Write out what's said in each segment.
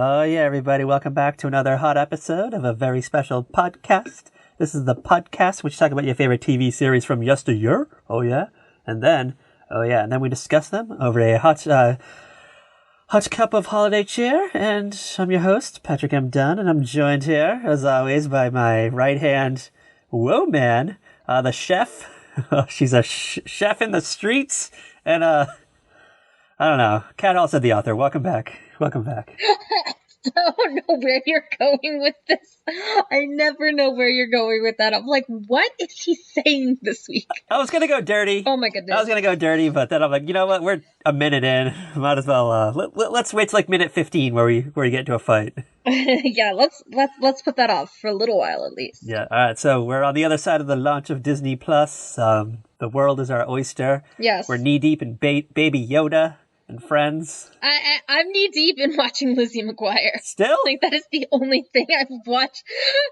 Oh, yeah, everybody. Welcome back to another hot episode of a very special podcast. This is the podcast which talk about your favorite TV series from yesteryear. Oh, yeah. And then we discuss them over a hot cup of holiday cheer. And I'm your host, Patrick M. Dunn, and I'm joined here, as always, by my right hand, whoa, man, the chef. She's a chef in the streets. And, I don't know. Kat Hall said the author. Welcome back. Welcome back. I don't know where you're going with this. I never know where you're going with that. I'm like, what is he saying this week? I was going to go dirty. Oh my goodness. I was going to go dirty, but then I'm like, you know what? We're a minute in. Might as well, let's wait till like minute 15 where we get into a fight. Yeah, let's put that off for a little while at least. Yeah. All right. So we're on the other side of the launch of Disney Plus. The world is our oyster. Yes. We're knee deep in Baby Yoda and Friends. I'm knee deep in watching Lizzie McGuire. Still? Like, that is the only thing I've watched.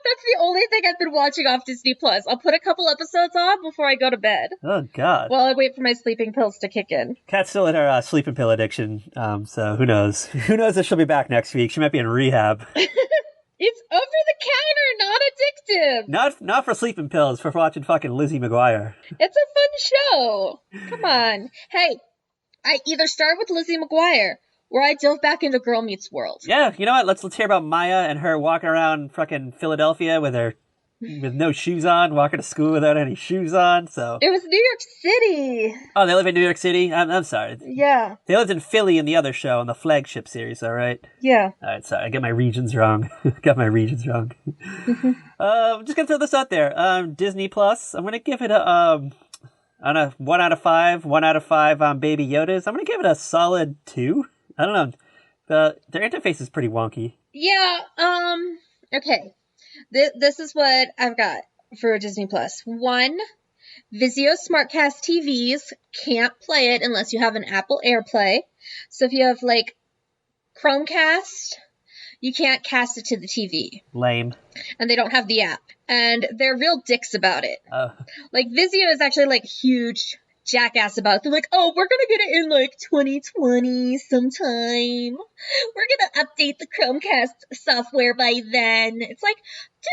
That's the only thing I've been watching off Disney Plus. I'll put a couple episodes on before I go to bed. Oh, God. While I wait for my sleeping pills to kick in. Kat's still in her sleeping pill addiction, so who knows? Who knows if she'll be back next week? She might be in rehab. It's over the counter, not addictive. Not for sleeping pills, for watching fucking Lizzie McGuire. It's a fun show. Come on. Hey, I either start with Lizzie McGuire or I dove back into Girl Meets World. Yeah, you know what? Let's hear about Maya and her walking around fucking Philadelphia with no shoes on, walking to school without any shoes on. So it was New York City. Oh, they live in New York City? I'm sorry. Yeah. They lived in Philly in the other show, on the flagship series, all right? Yeah. All right, sorry. I get my regions wrong. I'm just going to throw this out there. Disney Plus, I'm going to give it a 1 out of 5. 1 out of 5 Baby Yodas. I'm going to give it a solid 2. I don't know. Their interface is pretty wonky. Yeah, okay. This is what I've got for Disney Plus. 1, Vizio SmartCast TVs can't play it unless you have an Apple AirPlay. So if you have, like, Chromecast, you can't cast it to the TV. Lame. And they don't have the app. And they're real dicks about it. Oh. Like, Vizio is actually, like, huge jackass about it. They're like, oh, we're gonna get it in, like, 2020 sometime. We're gonna update the Chromecast software by then. It's like,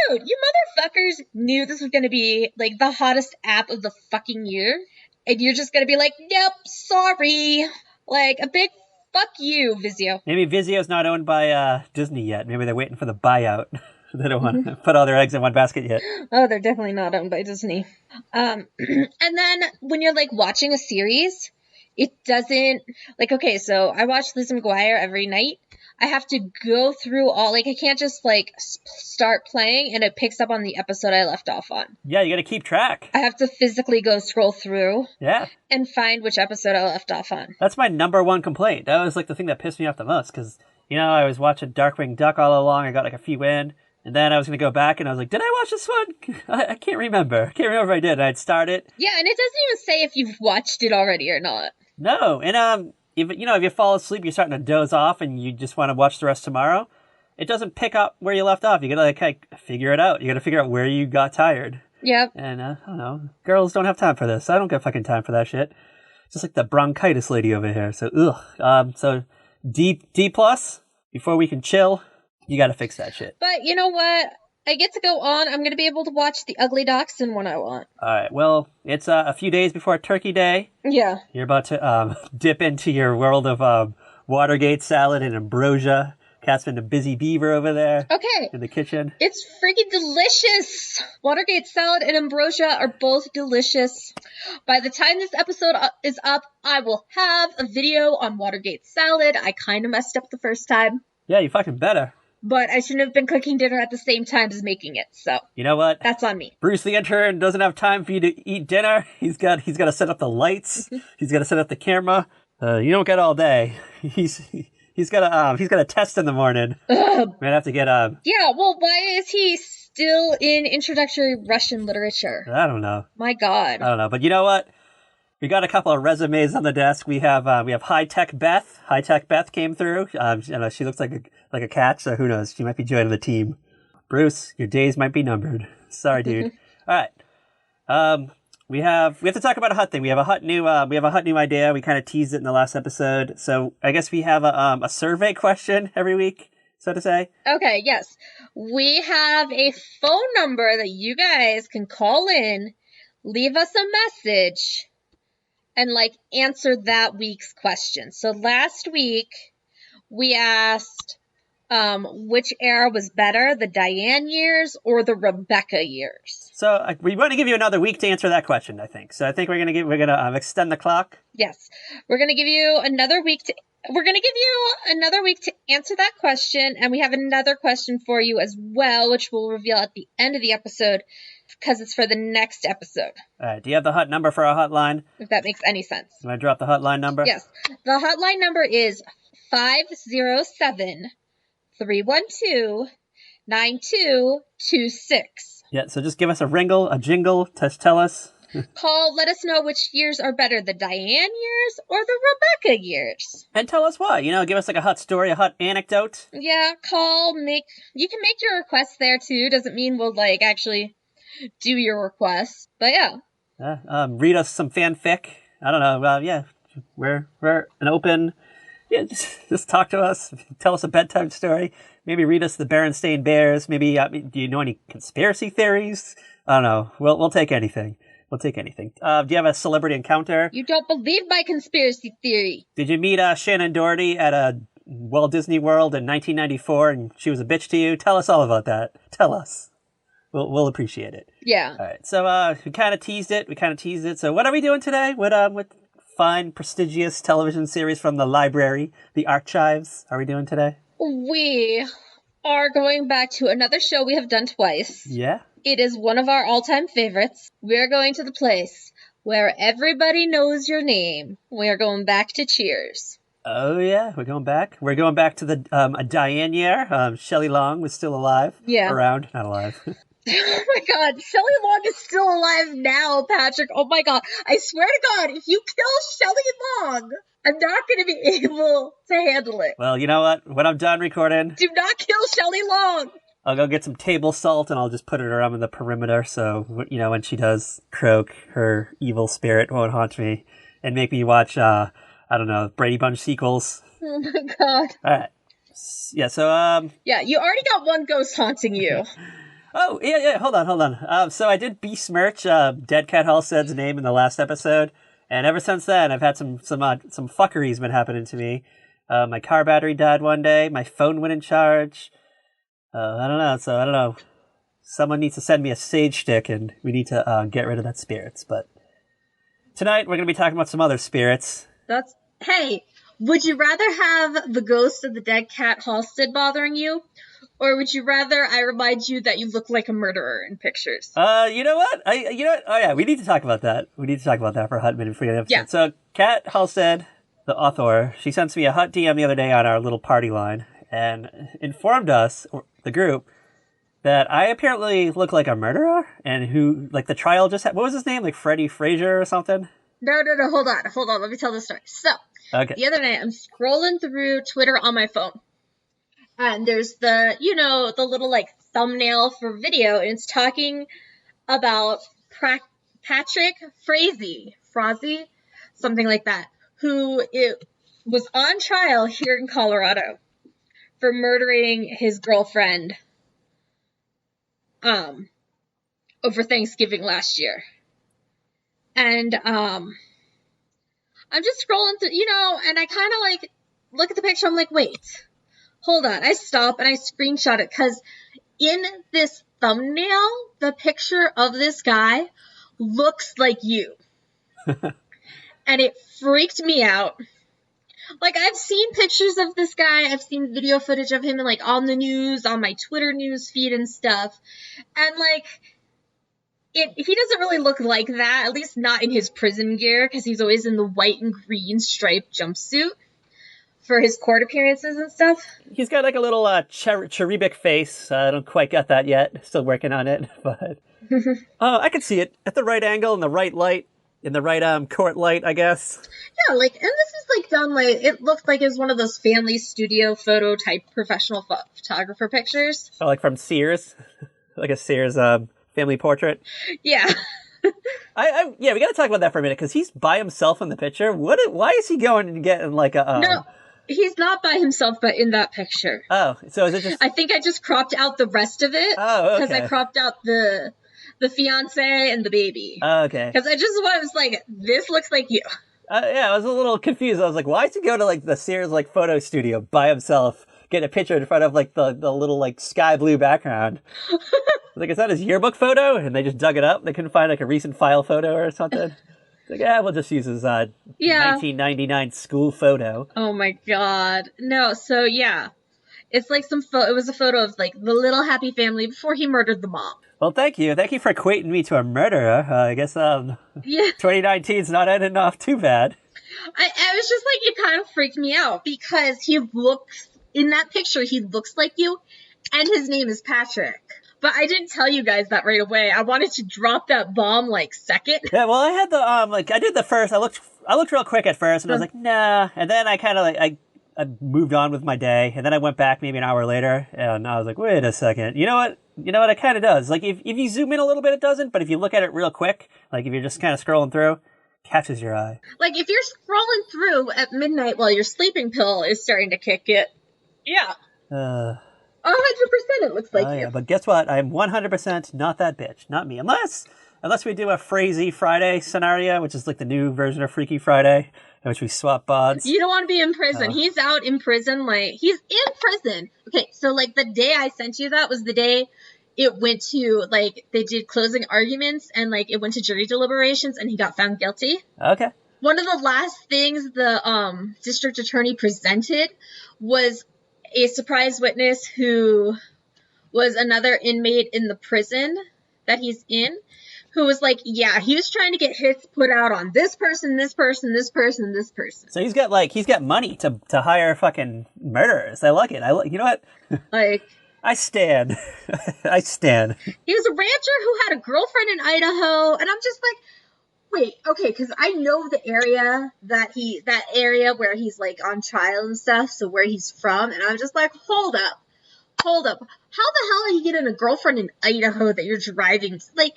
dude, you motherfuckers knew this was gonna be, like, the hottest app of the fucking year. And you're just gonna be like, nope, sorry. Like, a big fuck you, Vizio. Maybe Vizio's not owned by Disney yet. Maybe they're waiting for the buyout. They don't want to put all their eggs in one basket yet. Oh, they're definitely not owned by Disney. And then when you're, like, watching a series, it doesn't, like, okay, so I watch Lizzie McGuire every night. I have to go through all, like, I can't just, like, start playing and it picks up on the episode I left off on. Yeah, you got to keep track. I have to physically go scroll through. Yeah. And find which episode I left off on. That's my number one complaint. That was, like, the thing that pissed me off the most, because, you know, I was watching Darkwing Duck all along. I got, like, a few in. And then I was going to go back and I was like, did I watch this one? I can't remember. I can't remember if I did. And I'd start it. Yeah, and it doesn't even say if you've watched it already or not. No. And, if you fall asleep, you're starting to doze off and you just want to watch the rest tomorrow, it doesn't pick up where you left off. You got to, like, figure it out. You got to figure out where you got tired. Yep. And, I don't know. Girls don't have time for this. I don't got fucking time for that shit. Just like the bronchitis lady over here. So, ugh. So, D+, before we can chill. You gotta fix that shit. But you know what? I get to go on. I'm gonna be able to watch The Ugly Dachshund when I want. Alright, well, it's a few days before Turkey Day. Yeah. You're about to dip into your world of Watergate salad and ambrosia. Kat's been a busy beaver over there. Okay. In the kitchen. It's freaking delicious! Watergate salad and ambrosia are both delicious. By the time this episode is up, I will have a video on Watergate salad. I kind of messed up the first time. Yeah, you fucking better. But I shouldn't have been cooking dinner at the same time as making it, so. You know what? That's on me. Bruce the intern doesn't have time for you to eat dinner. He's got to set up the lights. He's got to set up the camera. You don't get all day. He's got a test in the morning. Ugh. Might have to get Yeah, well, why is he still in introductory Russian literature? I don't know. My God. I don't know, but you know what? We got a couple of resumes on the desk. We have High Tech Beth. High Tech Beth came through. She looks like a cat, so who knows? She might be joining the team. Bruce, your days might be numbered. Sorry, dude. All right. We have to talk about a hut thing. We have a hut new idea. We kind of teased it in the last episode. So I guess we have a survey question every week. so to say? Okay, yes. We have a phone number that you guys can call in, leave us a message, and answer that week's question. So last week we asked which era was better, the Diane years or the Rebecca years. So we want to give you another week to answer that question, I think. So I think we're gonna extend the clock. Yes, we're gonna give you another week to. We're going to give you another week to answer that question, and we have another question for you as well, which we'll reveal at the end of the episode because it's for the next episode. All right. Do you have the hot number for our hotline? If that makes any sense. You want to drop the hotline number? Yes. The hotline number is 507-312-9226. Yeah, so just give us a jingle to tell us. Call, let us know which years are better, the Diane years or the Rebecca years. And tell us why. Give us a hot story, a hot anecdote. Yeah, call, you can make your requests there too. Doesn't mean we'll actually do your requests, but yeah. Read us some fanfic. I don't know. Yeah, we're an open. Yeah, just talk to us. Tell us a bedtime story. Maybe read us the Berenstain Bears. Maybe do you know any conspiracy theories? I don't know. We'll take anything. We'll take anything. Do you have a celebrity encounter? You don't believe my conspiracy theory. Did you meet Shannon Doherty at a Walt Disney World in 1994 and she was a bitch to you? Tell us all about that. Tell us. We'll appreciate it. Yeah. All right. So we kind of teased it. So what are we doing today? With fine, prestigious television series from the library, the archives, are we doing today? We are going back to another show we have done twice. Yeah. It is one of our all-time favorites. We're going to the place where everybody knows your name. We're going back to Cheers. Oh, yeah. We're going back. We're going back to the a Diane year. Shelley Long was still alive. Yeah. Around. Not alive. Oh, my God. Shelley Long is still alive now, Patrick. Oh, my God. I swear to God, if you kill Shelley Long, I'm not going to be able to handle it. Well, you know what? When I'm done recording... Do not kill Shelley Long! I'll go get some table salt and I'll just put it around the perimeter so, when she does croak, her evil spirit won't haunt me and make me watch, I don't know, Brady Bunch sequels. Oh my God. All right. Yeah, so, Yeah, you already got one ghost haunting you. Oh, yeah, hold on. So I did besmirch Dead Cat Halstead's name in the last episode, and ever since then I've had some fuckery's been happening to me. My car battery died one day, my phone went in charge. I don't know. Someone needs to send me a sage stick, and we need to get rid of that spirits. But tonight we're going to be talking about some other spirits. Hey, would you rather have the ghost of the dead cat Halstead bothering you, or would you rather I remind you that you look like a murderer in pictures? You know what? Oh yeah, we need to talk about that. We need to talk about that for a hot minute before the episode. Yeah. So Kat Halstead, the author, she sent me a hot DM the other day on our little party line and informed us, the group, that I apparently look like a murderer, and who, the trial just had, what was his name? Freddie Frazier or something? No, hold on, let me tell the story. So, okay. The other night, I'm scrolling through Twitter on my phone, and there's the little, thumbnail for video, and it's talking about Patrick Frazee, something like that, who was on trial here in Colorado for murdering his girlfriend over Thanksgiving last year. And I'm just scrolling through, and I kind of look at the picture. I'm like, wait, hold on. I stop and I screenshot it because in this thumbnail, the picture of this guy looks like you. And it freaked me out. I've seen pictures of this guy. I've seen video footage of him on the news, on my Twitter news feed and stuff. And, he doesn't really look like that, at least not in his prison gear, because he's always in the white and green striped jumpsuit for his court appearances and stuff. He's got a little cherubic face. I don't quite got that yet. Still working on it, but I can see it at the right angle, in the right light. In the right court light, I guess. Yeah, and this is done it looked like it was one of those family studio photo type professional photographer pictures. Oh, from Sears, a Sears family portrait. Yeah. We got to talk about that for a minute because he's by himself in the picture. Why is he going and getting No. He's not by himself, but in that picture. Oh, so is it just... I think I just cropped out the rest of it. Oh, okay. Because I cropped out the fiance and the baby. Oh, okay. Because I was like, this looks like you. Yeah, I was a little confused. I was like, why does he go to like the Sears like photo studio by himself, get a picture in front of like the little like sky blue background? Like, is that his yearbook photo? And they just dug it up. They couldn't find like a recent file photo or something. Like, yeah, we'll just use his 1999 school photo. Oh my god. No, so yeah. It's like it was a photo of like the little happy family before he murdered the mom. Well, thank you. Thank you for equating me to a murderer. I guess 2019's not ending off too bad. I was just like, it kind of freaked me out because in that picture, he looks like you and his name is Patrick. But I didn't tell you guys that right away. I wanted to drop that bomb like second. Yeah, well, I had the I did the first. I looked real quick at first, and I was like, nah. And then I kind of like I moved on with my day, and then I went back maybe an hour later, and I was like, wait a second. You know what? It kind of does. Like if you zoom in a little bit, it doesn't. But if you look at it real quick, like if you're just kind of scrolling through, catches your eye. Like if you're scrolling through at midnight while your sleeping pill is starting to kick it, yeah. 100% it looks like you. Yeah, but guess what? I'm 100% not that bitch. Not me. Unless we do a Crazy Friday scenario, which is like the new version of Freaky Friday, in which we swap bods. You don't want to be in prison. He's out in prison. Like, he's in prison. Okay, so like the day I sent you that was the day it went to, like, they did closing arguments and like it went to jury deliberations and he got found guilty. Okay. One of the last things the district attorney presented was a surprise witness who was another inmate in the prison that he's in, who was like, yeah, he was trying to get hits put out on this person, this person, this person, this person. So he's got money to hire fucking murderers. I like it. You know what? Like, I stand. I stand. He was a rancher who had a girlfriend in Idaho, and I'm just like, wait, okay, because I know the area that area where he's like on trial and stuff, so where he's from, and I'm just like, hold up. How the hell are you getting a girlfriend in Idaho that you're driving? Like,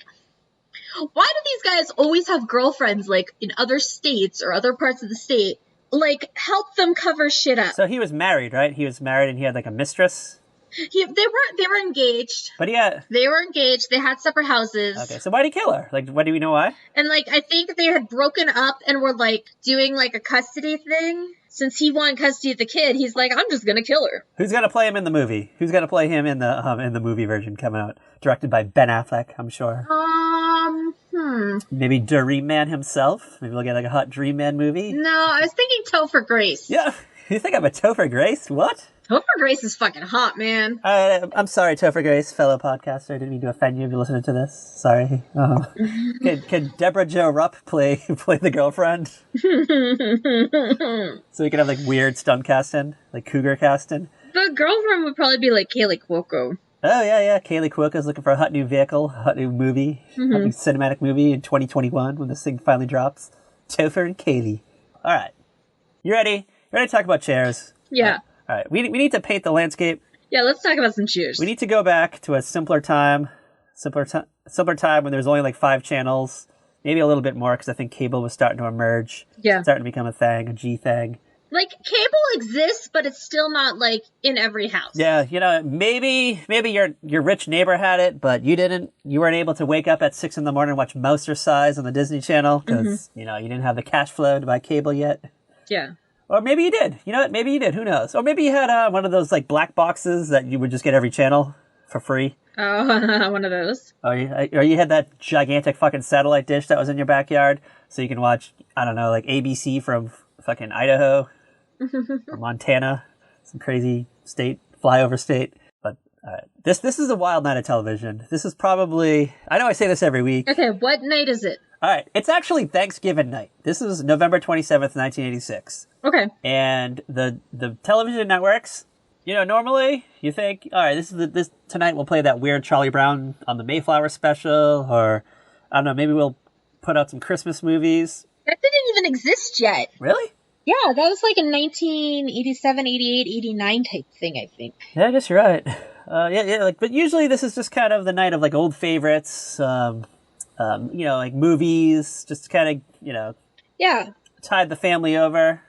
why do these guys always have girlfriends like in other states or other parts of the state? Like, help them cover shit up. So he was married, right? He was married and he had like a mistress? They were engaged. But yeah. They were engaged. They had separate houses. Okay, so why'd he kill her? Like, what do we know why? And like, I think they had broken up and were like doing like a custody thing. Since he wanted custody of the kid, he's like, I'm just gonna kill her. Who's gonna play him in the movie? Who's gonna play him in the movie version coming out? Directed by Ben Affleck, I'm sure. Maybe Dream Man himself? Maybe we'll get like a hot Dream Man movie? No, I was thinking Topher Grace. Yeah, you think I'm a Topher Grace? What? Topher Grace is fucking hot, man. I'm sorry, Topher Grace, fellow podcaster. I didn't mean to offend you if you're listening to this. Sorry. Can Deborah Jo Rupp play the girlfriend? So we can have like weird stunt casting, like cougar casting. The girlfriend would probably be like Kaylee Cuoco. Oh, yeah. Kaylee Cuoco's looking for a hot new vehicle, a hot new movie, hot new cinematic movie in 2021 when this thing finally drops. Topher and Kaylee. All right. You ready? You ready to talk about chairs? Yeah. All right. We need to paint the landscape. Yeah, let's talk about some chairs. We need to go back to a simpler time when there's only like 5 channels, maybe a little bit more because I think cable was starting to emerge. Yeah. Starting to become a thing, a G thing. Like, cable exists, but it's still not, like, in every house. Yeah, maybe your rich neighbor had it, but you didn't. You weren't able to wake up at 6 a.m. and watch Mouser Size on the Disney Channel because, you didn't have the cash flow to buy cable yet. Yeah. Or maybe you did. You know what? Maybe you did. Who knows? Or maybe you had one of those, like, black boxes that you would just get every channel for free. Oh, one of those. Or you had that gigantic fucking satellite dish that was in your backyard so you can watch, I don't know, like ABC from fucking Idaho. Or Montana, some crazy state, flyover state. But this is a wild night of television. This is probably, I know I say this every week. Okay, what night is it? All right, it's actually Thanksgiving night. This is November 27th, 1986. Okay. And the television networks, normally you think, all right, this tonight we'll play that weird Charlie Brown on the Mayflower special, or I don't know, maybe we'll put out some Christmas movies. That didn't even exist yet. Really? Yeah, that was like a 1987, 88, 89 type thing, I think. Yeah, I guess you're right. But usually this is just kind of the night of like old favorites, like movies, just kind of, yeah, tide the family over.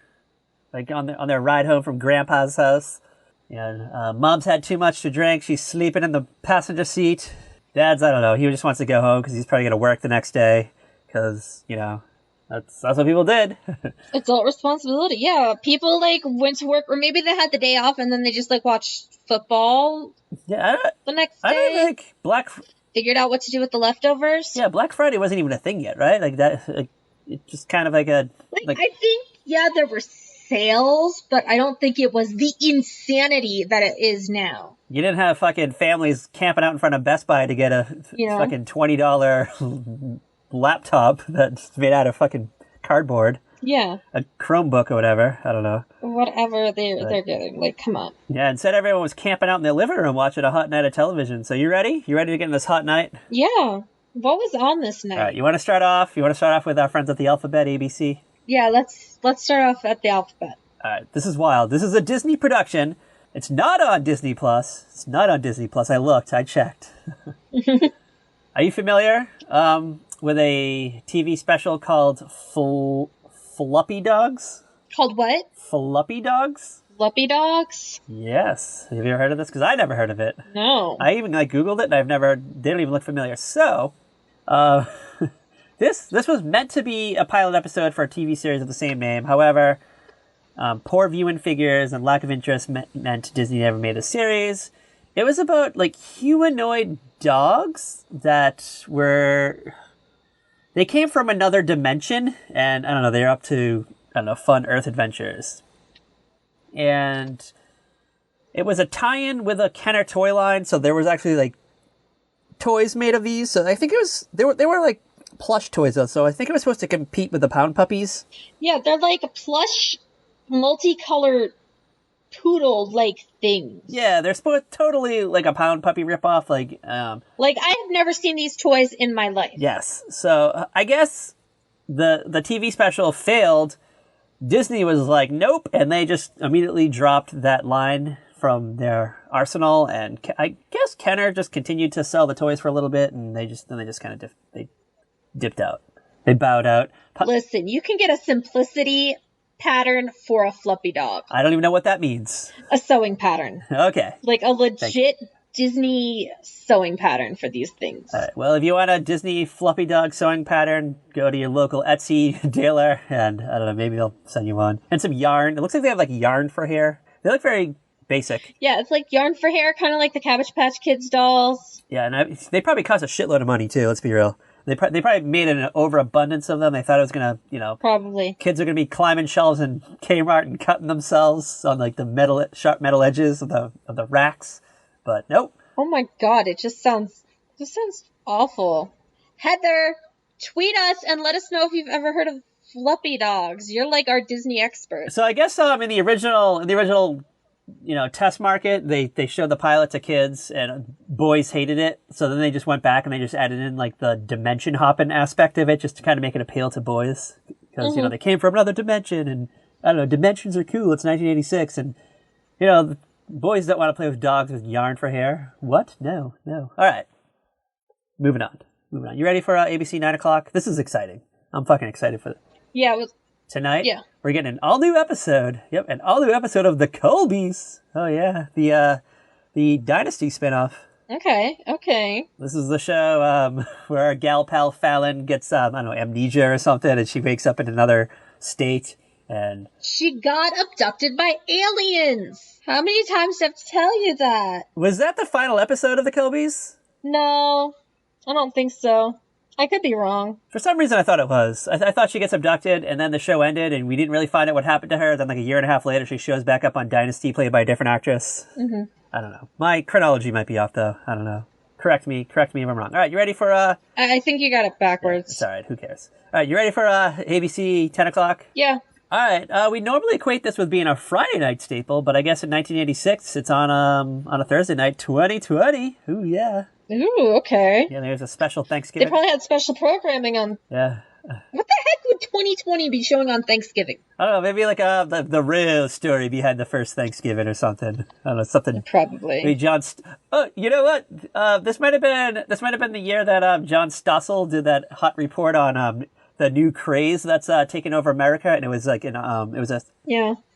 like on their ride home from Grandpa's house. Mom's had too much to drink. She's sleeping in the passenger seat. Dad's, I don't know. He just wants to go home because he's probably going to work the next day. Because, that's what people did. Adult responsibility. Yeah. People, like, went to work, or maybe they had the day off and then they just, like, watched football the next day. I don't think figured out what to do with the leftovers. Yeah, Black Friday wasn't even a thing yet, right? Like, that, it just kind of like a... I think, there were sales, but I don't think it was the insanity that it is now. You didn't have fucking families camping out in front of Best Buy to get a fucking $20 laptop that's made out of fucking cardboard. Yeah. A Chromebook or whatever. I don't know. Whatever they're getting. Like, come on. Yeah, instead everyone was camping out in their living room watching a hot night of television. So you ready? You ready to get in this hot night? Yeah. What was on this night? All right, you want to start off? You want to start off with our friends at the Alphabet, ABC? Yeah, let's start off at the Alphabet. All right, this is wild. This is a Disney production. It's not on Disney Plus. It's not on Disney Plus. I looked. I checked. Are you familiar with a TV special called Floppy Dogs? Called what? Floppy Dogs? Floppy Dogs? Yes. Have you ever heard of this? Because I never heard of it. No. I even Googled it, and they don't even look familiar. So, this was meant to be a pilot episode for a TV series of the same name. However, poor viewing figures and lack of interest meant Disney never made the series. It was about, like, humanoid dogs that they came from another dimension, and, I don't know, they're up to, fun Earth adventures. And it was a tie-in with a Kenner toy line, so there was actually, like, toys made of these. So I think they were like, plush toys, though, so I think it was supposed to compete with the Pound Puppies. Yeah, they're like plush, multicolored poodle-like things. Yeah, they're supposed totally like a Pound Puppy ripoff. Like I have never seen these toys in my life. Yes, so I guess the TV special failed. Disney was like, nope, and they just immediately dropped that line from their arsenal. And I guess Kenner just continued to sell the toys for a little bit, and they just kind of dipped out. They bowed out. Listen, you can get a simplicity pattern for a fluffy dog. I don't even know what that means. A sewing pattern. Okay. Like a legit Disney sewing pattern for these things. All right. Well, if you want a Disney fluffy dog sewing pattern, go to your local Etsy dealer, and I don't know, maybe they'll send you one. And some yarn. It looks like they have like yarn for hair. They look very basic. Yeah, it's like yarn for hair, kind of like the Cabbage Patch Kids dolls. Yeah, and they probably cost a shitload of money too. Let's be real. They probably made an overabundance of them. They thought it was gonna, probably kids are gonna be climbing shelves in Kmart and cutting themselves on like the sharp metal edges of the racks. But nope. Oh my god! It just sounds awful. Heather, tweet us and let us know if you've ever heard of fluffy dogs. You're like our Disney expert. So I guess in the original. Test market, they showed the pilot to kids and boys hated it. So then they just went back and they just added in like the dimension hopping aspect of it just to kind of make it appeal to boys. Because, they came from another dimension and I don't know, dimensions are cool. It's 1986 and, boys don't want to play with dogs with yarn for hair. What? No. All right. Moving on. You ready for ABC 9 o'clock? This is exciting. I'm fucking excited for it. Yeah, Tonight, yeah, we're getting an all-new episode. Yep, an all-new episode of The Colbys. Oh, yeah. The Dynasty spinoff. Okay. This is the show where our gal pal Fallon gets, amnesia or something, and she wakes up in another state, and... She got abducted by aliens! How many times do I have to tell you that? Was that the final episode of The Colbys? No, I don't think so. I could be wrong. For some reason, I thought it was. I thought she gets abducted, and then the show ended, and we didn't really find out what happened to her. Then, like a year and a half later, she shows back up on Dynasty, played by a different actress. Mm-hmm. I don't know. My chronology might be off, though. I don't know. Correct me if I'm wrong. All right, you ready for... I think you got it backwards. It's all right. Who cares? All right, you ready for ABC 10 o'clock? Yeah. All right. We normally equate this with being a Friday night staple, but I guess in 1986, it's on a Thursday night. 2020. Ooh, yeah. Ooh, okay. Yeah, there's a special Thanksgiving. They probably had special programming on... Yeah. What the heck would 2020 be showing on Thanksgiving? I don't know, maybe like the real story behind the first Thanksgiving or something. I don't know, something. Probably. Maybe you know what? This might have been the year that John Stossel did that hot report on the new craze that's taken over America, and it was like it was a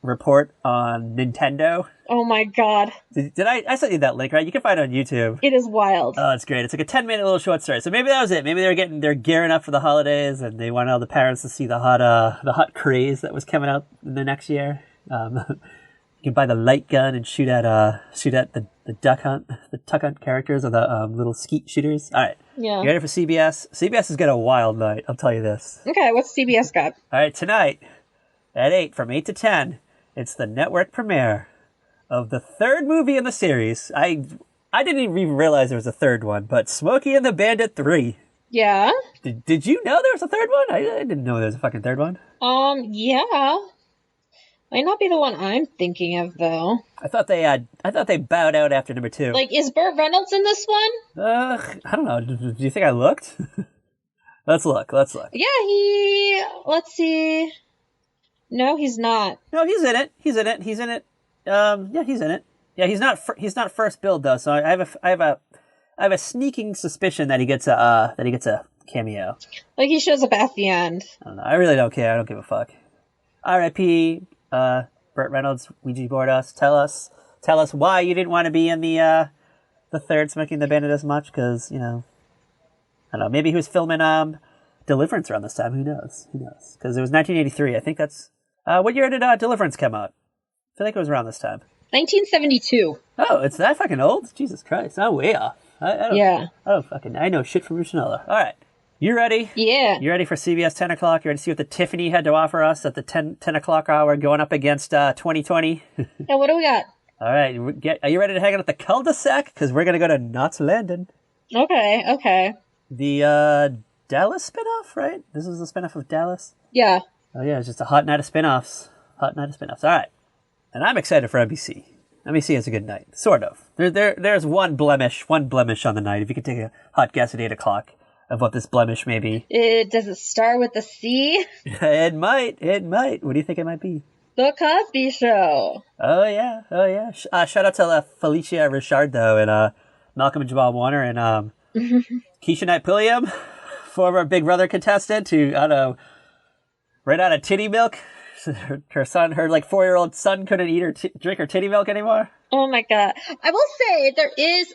report on Nintendo. Oh my god. Did I sent you that link, right? You can find it on YouTube. It is wild. Oh, it's great. It's like a 10-minute little short story. So maybe that was it. Maybe they're gearing up for the holidays, and they want all the parents to see the hot craze that was coming out in the next year. You can buy the light gun and shoot at the duck hunt, the tuck hunt characters, or the little skeet shooters. All right. Yeah. You ready for CBS? CBS has got a wild night, I'll tell you this. Okay, what's CBS got? All right, tonight at 8, from 8 to 10, it's the network premiere of the third movie in the series. I didn't even realize there was a third one, but Smokey and the Bandit 3. Yeah? Did you know there was a third one? I didn't know there was a fucking third one. Yeah. Might not be the one I'm thinking of, though. I thought they bowed out after number 2. Like, is Burt Reynolds in this one? I don't know. Do you think I looked? Let's look. Yeah, let's see. No, he's not. No, he's in it. Yeah, he's in it. Yeah, he's not first billed though. So I have a sneaking suspicion that he gets a cameo. Like, he shows up at the end. I don't know. I really don't care. I don't give a fuck. R.I.P. Burt Reynolds, Ouija board us. Tell us why you didn't want to be in the third Smoking the Bandit as much, because, I don't know, maybe he was filming Deliverance around this time. Who knows? Because it was 1983. I think that's what year did Deliverance come out? I feel like it was around this time. 1972. Oh, it's that fucking old? Jesus Christ! I'm way off. I know shit from Rushanella. All right. You ready? Yeah. You ready for CBS 10 o'clock? You ready to see what the Tiffany had to offer us at the 10 o'clock hour going up against 2020? Yeah, what do we got? All right. Are you ready to hang out at the cul-de-sac? Because we're going to go to Knots Landing. Okay. The Dallas spinoff, right? This is the spinoff of Dallas? Yeah. Oh, yeah. It's just a hot night of spinoffs. All right. And I'm excited for NBC. NBC has a good night. Sort of. There's one blemish on the night. If you could take a hot guess at 8 o'clock. Of what this blemish may be. Does it start with a C? It might. What do you think it might be? The Cosby Show. Oh, yeah. Shout out to Felicia Richard, though, and Malcolm and Jamal Warner, and Keisha Knight Pulliam, former Big Brother contestant, who, I don't know, ran out of titty milk. Her 4-year-old son couldn't drink her titty milk anymore. Oh, my God. I will say, there is,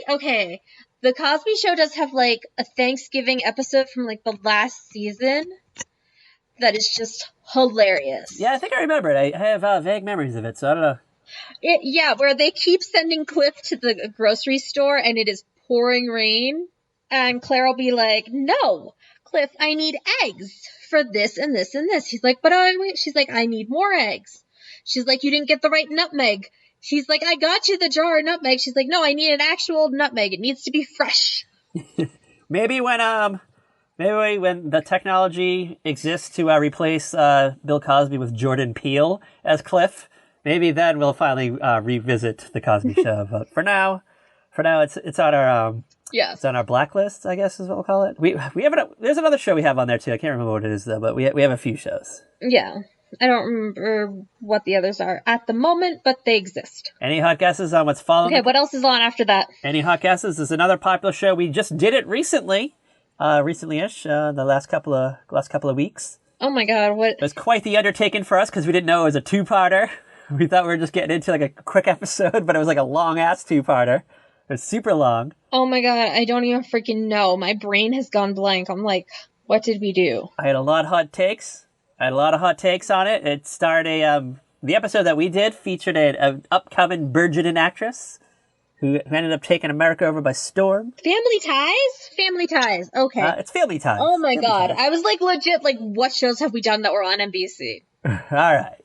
okay... The Cosby Show does have, a Thanksgiving episode from, the last season that is just hilarious. Yeah, I think I remember it. I have vague memories of it, so I don't know. Where they keep sending Cliff to the grocery store, and it is pouring rain, and Claire will be like, no, Cliff, I need eggs for this and this and this. He's like, but she's like, I need more eggs. She's like, you didn't get the right nutmeg. She's like, I got you the jar of nutmeg. She's like, no, I need an actual nutmeg. It needs to be fresh. Maybe when the technology exists to replace Bill Cosby with Jordan Peele as Cliff, maybe then we'll finally revisit the Cosby Show. But for now, it's on our it's on our blacklist, I guess is what we'll call it. We have there's another show we have on there too. I can't remember what it is though, but we have a few shows. Yeah. I don't remember what the others are at the moment, but they exist. Any hot guesses on what's following? Okay, what else is on after that? Any hot guesses? There's another popular show. We just did it recently, recently-ish, the last couple of weeks. Oh my God, what? It was quite the undertaking for us because we didn't know it was a two-parter. We thought we were just getting into a quick episode, but it was a long-ass two-parter. It was super long. Oh my God, I don't even freaking know. My brain has gone blank. I'm like, what did we do? I had a lot of hot takes. On it. It starred the episode that we did featured an upcoming burgeoning actress who ended up taking America over by storm. Family Ties? Okay. It's Family Ties. Oh my God. Ties. I was legit, what shows have we done that were on NBC? All right.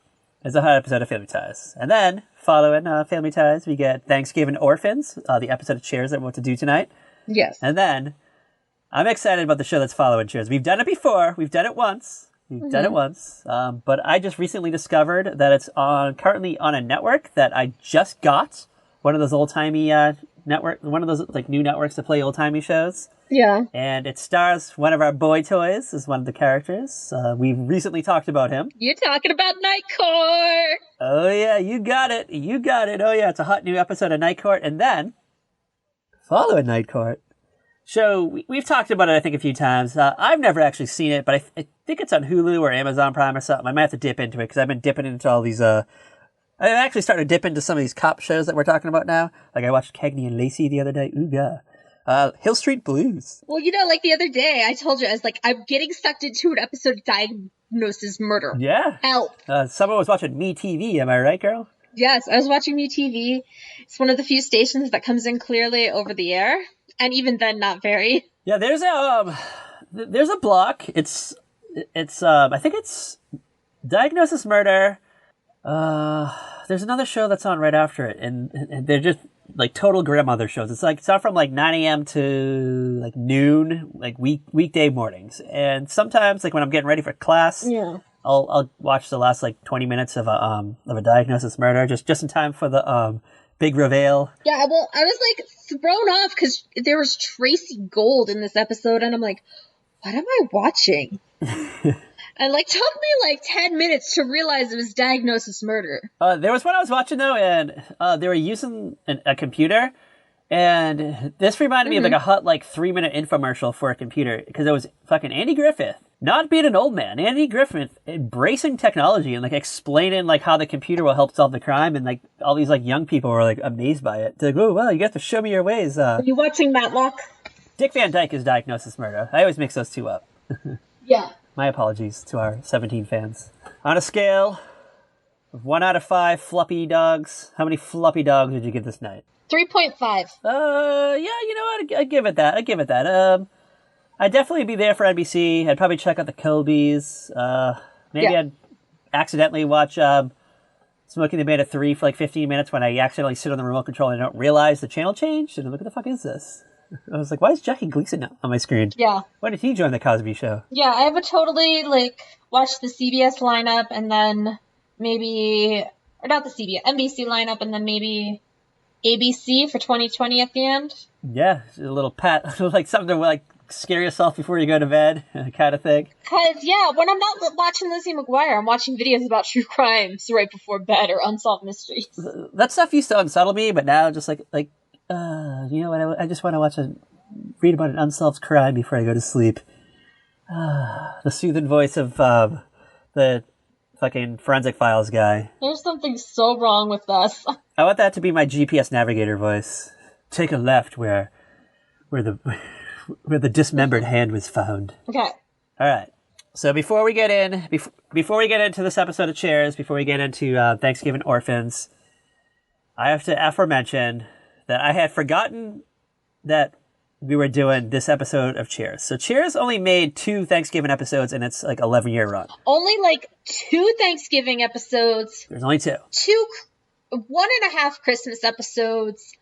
It's a hot episode of Family Ties. And then, following Family Ties, we get Thanksgiving Orphans, the episode of Cheers that we're about to do tonight. Yes. And then, I'm excited about the show that's following Cheers. We've done it before. We've done it once. But I just recently discovered that it's currently on a network that I just got. One of those old-timey one of those new networks to play old-timey shows. Yeah. And it stars one of our boy toys as one of the characters. We've recently talked about him. You're talking about Night Court. Oh, yeah, you got it. Oh, yeah, it's a hot new episode of Night Court. And then, following Night Court, show, we've talked about it, I think, a few times. I've never actually seen it, but I think it's on Hulu or Amazon Prime or something. I might have to dip into it because I've been dipping into all these, I actually started to dip into some of these cop shows that we're talking about now. Like I watched Cagney and Lacey the other day. Ooh, yeah. Hill Street Blues. Well, like the other day, I told you, I was like, I'm getting sucked into an episode of Diagnosis Murder. Yeah. Help. Someone was watching Me TV, am I right, girl? Yes, I was watching MeTV. It's one of the few stations that comes in clearly over the air, and even then, not very. Yeah, there's a block. It's I think it's Diagnosis Murder. There's another show that's on right after it, and they're just like total grandmother shows. It's on from like 9 a.m. to like noon, like weekday mornings, and sometimes like when I'm getting ready for class. Yeah. I'll watch the last like 20 minutes of a Diagnosis Murder just in time for the big reveal. Yeah, well, I was like thrown off because there was Tracy Gold in this episode, and I'm like, what am I watching? And like took me like 10 minutes to realize it was Diagnosis Murder. There was one I was watching though, and they were using a computer. And this reminded me of like a hot, like 3-minute infomercial for a computer because it was fucking Andy Griffith, not being an old man. Andy Griffith embracing technology and like explaining like how the computer will help solve the crime, and like all these like young people were like amazed by it. They're like, oh wow, you got to show me your ways. Are you watching Matlock? Dick Van Dyke is Diagnosis Murder. I always mix those two up. Yeah. My apologies to our 17 fans. On a scale of 1 out of 5 floppy dogs, how many floppy dogs would you give this night? 3.5. Yeah, you know what? I'd give it that. I'd definitely be there for NBC. I'd probably check out the Colbys. Maybe I'd accidentally watch Smoking the Bandit 3 for like 15 minutes when I accidentally sit on the remote control and I don't realize the channel changed. And I'm like, what the fuck is this? I was like, why is Jackie Gleason on my screen? Yeah. When did he join the Cosby Show? Yeah, I would totally like watch the CBS lineup and then maybe, or not the CBS, NBC lineup and then maybe ABC for 2020 at the end. Yeah, a little pat, like something to like scare yourself before you go to bed, kind of thing. Cause yeah, when I'm not watching Lizzie McGuire, I'm watching videos about true crimes right before bed or unsolved mysteries. That stuff used to unsettle me, but now just like you know what? I just want to read about an unsolved crime before I go to sleep. The soothing voice of the fucking Forensic Files guy. There's something so wrong with us. I want that to be my GPS navigator voice. Take a left where the dismembered hand was found. Okay. All right. So before we get into this episode of Cheers, before we get into Thanksgiving Orphans, I have to aforemention that I had forgotten that we were doing this episode of Cheers. So Cheers only made 2 Thanksgiving episodes in its like 11-year run. Only like 2 Thanksgiving episodes. There's only 2. 1.5 Christmas episodes,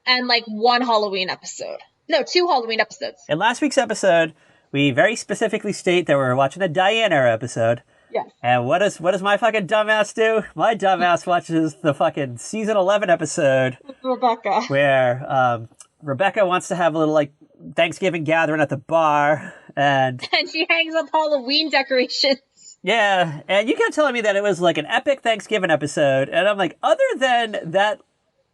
and like 1 Halloween episode. No, 2 Halloween episodes. In last week's episode, we very specifically state that we're watching a Diane era episode. Yes. And what does my fucking dumbass do? My dumbass watches the fucking season 11 episode. With Rebecca. Where Rebecca wants to have a little like Thanksgiving gathering at the bar, and she hangs up Halloween decorations. Yeah, and you kept telling me that it was like an epic Thanksgiving episode, and I'm like, other than that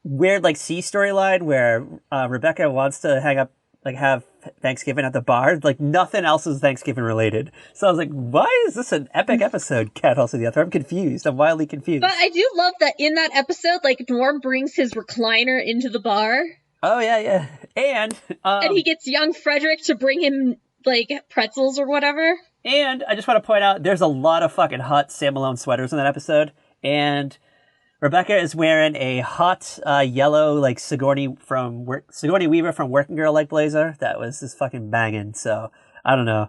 weird like C storyline where Rebecca wants to hang up, like have Thanksgiving at the bar, like nothing else is Thanksgiving related. So I was like, why is this an epic episode? Cat also the other. I'm confused. I'm wildly confused. But I do love that in that episode, like Norm brings his recliner into the bar. Oh yeah, and he gets young Frederick to bring him like pretzels or whatever. And I just want to point out, there's a lot of fucking hot Sam Malone sweaters in that episode, and Rebecca is wearing a hot yellow like Sigourney Weaver from Working Girl like blazer that was just fucking banging. So I don't know.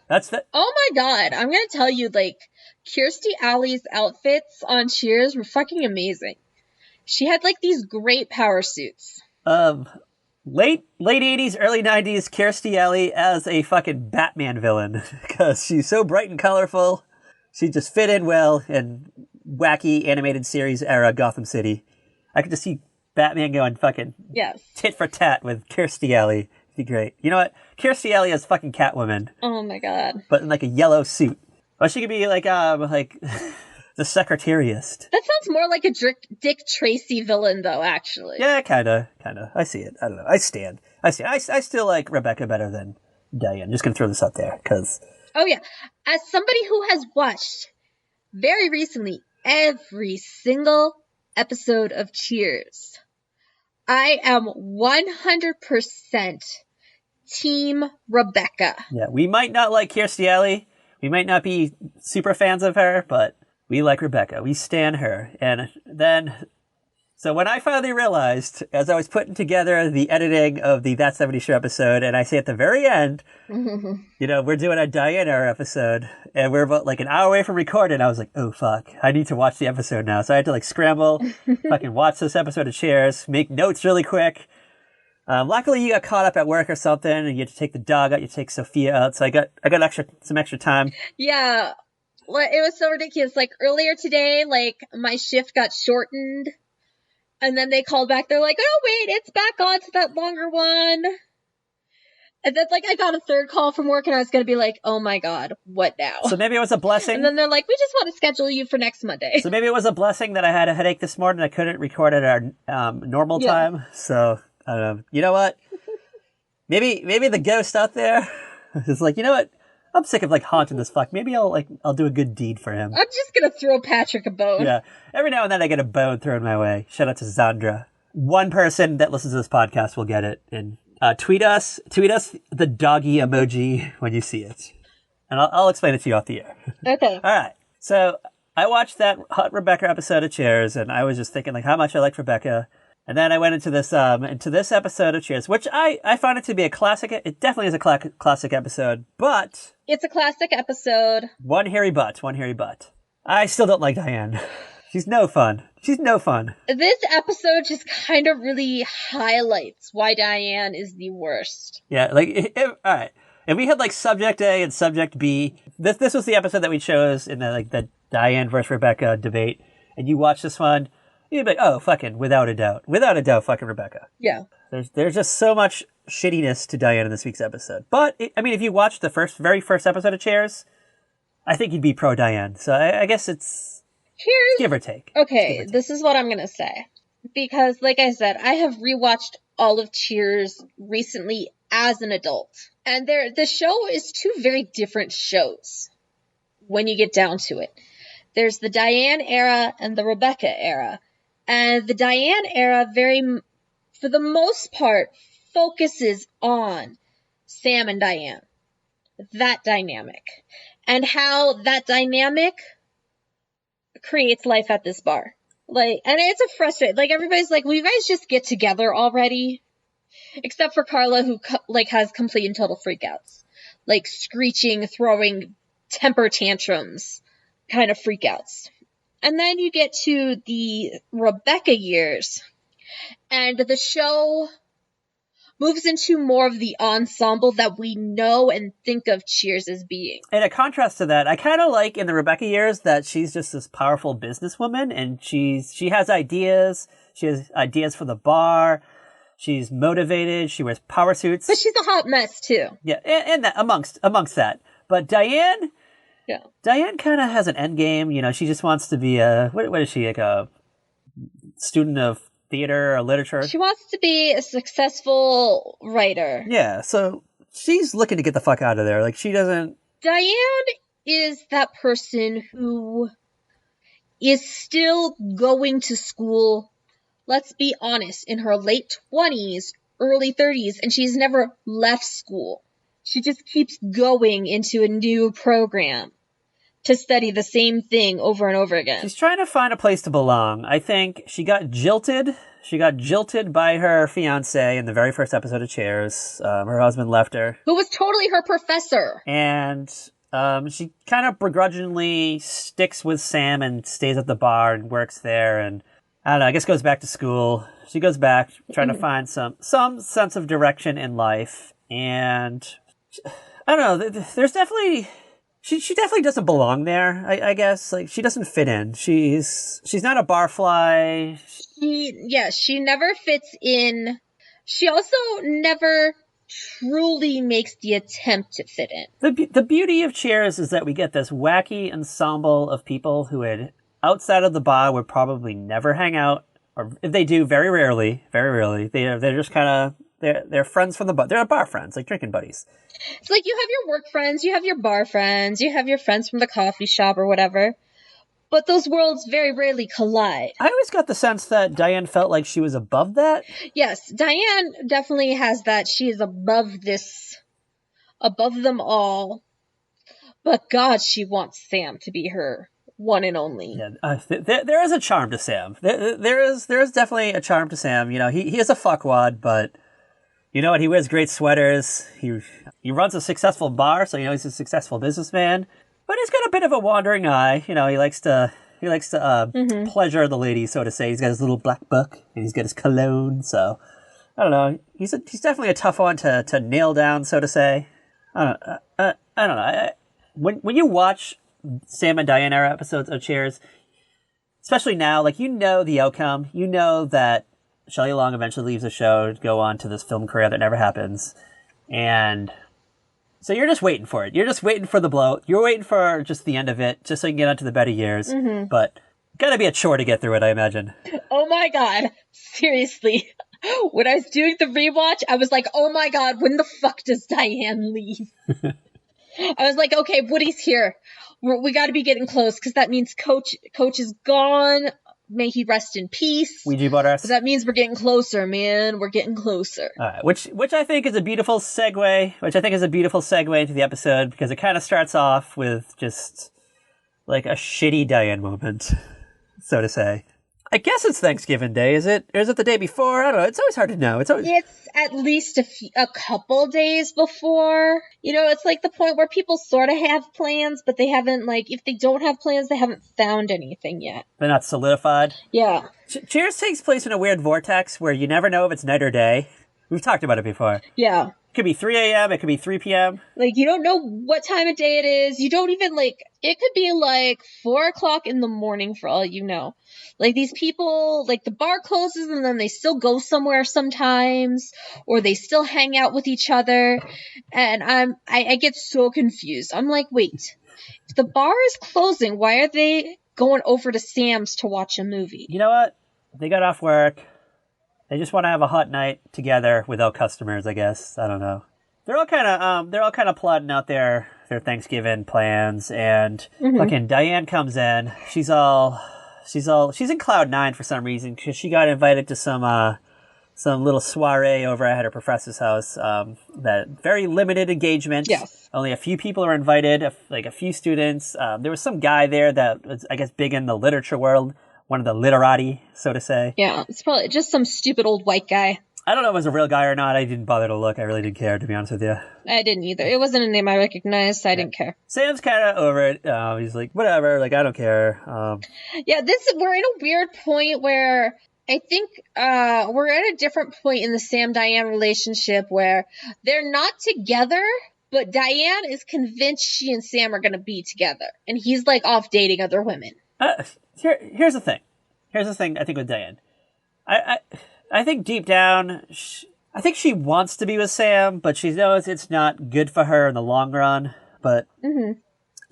Oh my god, I'm gonna tell you, like Kirstie Alley's outfits on Cheers were fucking amazing. She had like these great power suits. Late 80s, early 90s Kirstie Alley as a fucking Batman villain because she's so bright and colorful. She just fit in well in wacky animated series era Gotham City. I could just see Batman going fucking tit for tat with Kirstie Alley. It'd be great. You know what? Kirstie Alley as fucking Catwoman. Oh my god. But in like a yellow suit. Or she could be like The secretariist. That sounds more like a Dick Tracy villain, though, actually. Yeah, kinda. I see it. I don't know. I still like Rebecca better than Diane. I'm just gonna throw this out there, because... Oh, yeah. As somebody who has watched, very recently, every single episode of Cheers, I am 100% Team Rebecca. Yeah, we might not like Kirstie Alley. We might not be super fans of her, but we like Rebecca. We stan her. And then, so when I finally realized, as I was putting together the editing of the That 70 Show episode, and I say at the very end, we're doing a Diane era episode, and we're about like an hour away from recording, I was like, oh fuck, I need to watch the episode now. So I had to like scramble, fucking watch this episode of Cheers, make notes really quick. Luckily, you got caught up at work or something, and you had to take the dog out. You take Sophia out, so I got some extra time. Yeah, well, it was so ridiculous. Like earlier today, like my shift got shortened, and then they called back. They're like, "Oh wait, it's back on to that longer one." And then like I got a third call from work, and I was gonna be like, "Oh my god, what now?" So maybe it was a blessing. And then they're like, "We just want to schedule you for next Monday." So maybe it was a blessing that I had a headache this morning. I couldn't record at our normal time. So. You know what? Maybe the ghost out there is like, you know what? I'm sick of like haunting this fuck. Maybe I'll do a good deed for him. I'm just gonna throw Patrick a bone. Yeah. Every now and then I get a bone thrown my way. Shout out to Zandra. One person that listens to this podcast will get it. And tweet us the doggy emoji when you see it. And I'll explain it to you off the air. Okay. All right. So I watched that Hot Rebecca episode of Cheers, and I was just thinking like how much I liked Rebecca. And then I went into this episode of Cheers, which I found it to be a classic. It definitely is a classic episode, but... It's a classic episode. One hairy butt. I still don't like Diane. She's no fun. This episode just kind of really highlights why Diane is the worst. Yeah, like, all right. If we had like Subject A and Subject B, this was the episode that we chose in the Diane versus Rebecca debate, and you watch this one... You'd be like, oh, fucking, without a doubt, fucking Rebecca. Yeah. There's just so much shittiness to Diane in this week's episode. But, if you watched the very first episode of Cheers, I think you'd be pro Diane. So I guess it's give or take. Okay, this is what I'm going to say. Because, like I said, I have rewatched all of Cheers recently as an adult. And the show is two very different shows when you get down to it. There's the Diane era and the Rebecca era. And the Diane era for the most part, focuses on Sam and Diane. That dynamic. And how that dynamic creates life at this bar. Like, and it's a frustrating, like everybody's like, will you guys just get together already? Except for Carla, who has complete and total freakouts. Like screeching, throwing temper tantrums kind of freakouts. And then you get to the Rebecca years, and the show moves into more of the ensemble that we know and think of Cheers as being. And a contrast to that, I kind of like in the Rebecca years that she's just this powerful businesswoman, and she has ideas. She has ideas for the bar. She's motivated. She wears power suits. But she's a hot mess too. Yeah, and that amongst that. But Diane... Yeah. Diane kind of has an end game. She just wants to be what is she, like a student of theater or literature? She wants to be a successful writer. Yeah, so she's looking to get the fuck out of there. Like, she doesn't... Diane is that person who is still going to school, let's be honest, in her late 20s, early 30s, and she's never left school. She just keeps going into a new program to study the same thing over and over again. She's trying to find a place to belong. I think she got jilted. She got jilted by her fiancé in the very first episode of Cheers. Her husband left her. Who was totally her professor. And she kind of begrudgingly sticks with Sam and stays at the bar and works there. And I don't know, I guess goes back to school. She goes back trying to find some sense of direction in life. And I don't know, there's definitely... She definitely doesn't belong there, I guess. Like, she doesn't fit in. She's not a barfly. She never fits in. She also never truly makes the attempt to fit in. The beauty of Cheers is that we get this wacky ensemble of people who had outside of the bar would probably never hang out, or if they do, very rarely. They're just kind of they're friends from the bar. They're bar friends, like drinking buddies. It's like you have your work friends, you have your bar friends, you have your friends from the coffee shop or whatever. But those worlds very rarely collide. I always got the sense that Diane felt like she was above that. Yes, Diane definitely has that. She is above them all. But God, she wants Sam to be her one and only. Yeah, there is a charm to Sam. There is definitely a charm to Sam. You know, he is a fuckwad, but you know what? He wears great sweaters. He runs a successful bar, so you know he's a successful businessman. But he's got a bit of a wandering eye. You know, he likes to pleasure the ladies, so to say. He's got his little black book, and he's got his cologne. So I don't know. He's definitely a tough one to nail down, so to say. I don't know. When you watch Sam and Diane era episodes of Cheers, especially now, like, you know the outcome. You know that Shelley Long eventually leaves the show to go on to this film career that never happens, and so you're just waiting for it. You're just waiting for the blow. You're waiting for just the end of it, just so you can get onto the better years. Mm-hmm. But gotta be a chore to get through it, I imagine. Oh my God. Seriously. When I was doing the rewatch, I was like, oh my God, when the fuck does Diane leave? I was like, okay, Woody's here. We gotta be getting close, because that means Coach is gone. May he rest in peace. Ouija board us. So that means we're getting closer, man. We're getting closer. All right, which I think is a beautiful segue. Into the episode, because it kind of starts off with just like a shitty Diane moment, so to say. I guess it's Thanksgiving Day, is it? Or is it the day before? I don't know. It's always hard to know. It's at least a couple days before. You know, it's like the point where people sort of have plans, but they haven't, like, if they don't have plans, they haven't found anything yet. They're not solidified. Yeah. Cheers takes place in a weird vortex where you never know if it's night or day. We've talked about it before. Yeah. It could be 3 a.m., it could be 3 p.m. Like, you don't know what time of day it is. You don't even, like, it could be, like, 4 o'clock in the morning for all you know. Like, these people, like, the bar closes and then they still go somewhere sometimes, or they still hang out with each other, and I get so confused. I'm like, wait, if the bar is closing, why are they going over to Sam's to watch a movie? You know what? They got off work. They just want to have a hot night together without customers, I guess. I don't know. They're all kind of plotting out their Thanksgiving plans, and fucking Diane comes in. She's in cloud nine for some reason, because she got invited to some little soiree over at her professor's house. That very limited engagement. Yes. Only a few people are invited, like a few students. There was some guy there that was, I guess, big in the literature world. One of the literati, so to say. Yeah, it's probably just some stupid old white guy. I don't know if it was a real guy or not. I didn't bother to look. I really didn't care, to be honest with you. I didn't either. It wasn't a name I recognized, so I didn't care. Sam's kind of over it. He's like, whatever, like, I don't care. Yeah, we're in a weird point where I think we're at a different point in the Sam-Diane relationship where they're not together, but Diane is convinced she and Sam are going to be together. And he's, like, off dating other women. Here's the thing. I think with Diane. I think deep down, I think she wants to be with Sam, but she knows it's not good for her in the long run. But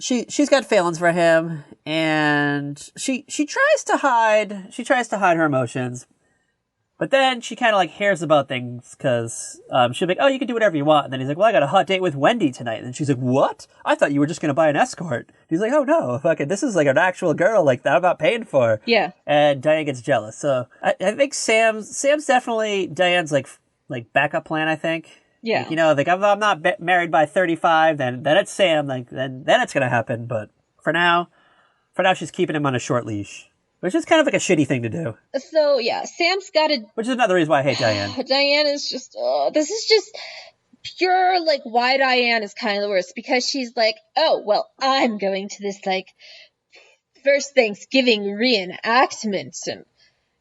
she's got feelings for him, and she tries to hide her emotions. But then she kind of like hears about things, because she'll be like, oh, you can do whatever you want. And then he's like, well, I got a hot date with Wendy tonight. And she's like, what? I thought you were just going to buy an escort. He's like, oh, no, fucking, this is like an actual girl, like, that I'm not paying for. Yeah. And Diane gets jealous. So I think Sam's definitely Diane's like backup plan, I think. Yeah. Like, you know, like, if I'm not married by 35, then it's Sam, like, then it's going to happen. But for now, she's keeping him on a short leash. Which is kind of like a shitty thing to do. So, yeah, Sam's got to... Which is another reason why I hate Diane. Diane is just... this is just pure, like, why Diane is kind of the worst. Because she's like, oh, well, I'm going to this, like, first Thanksgiving reenactment. And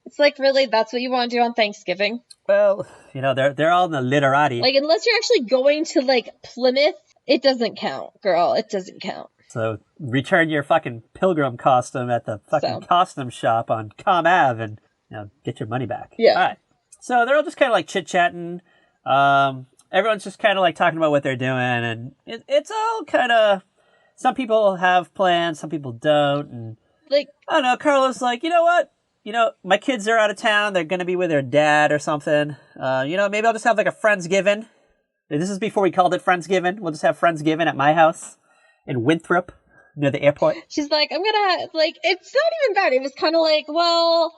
it's like, really? That's what you want to do on Thanksgiving? Well, you know, they're all in the literati. Like, unless you're actually going to, like, Plymouth, it doesn't count, girl. It doesn't count. So return your fucking pilgrim costume at the fucking costume shop on Com Ave and, you know, get your money back. Yeah. All right. So they're all just kind of like chit-chatting. Everyone's just kind of like talking about what they're doing. And it's all kind of, some people have plans, some people don't. And Like, I don't know. Carlos like, you know what? My kids are out of town. They're going to be with their dad or something. Maybe I'll just have like a Friendsgiving. This is before we called it Friendsgiving. We'll just have Friendsgiving at my house in Winthrop near the airport. she's like, I'm gonna have, like, it's not even that. It was kind of like, well,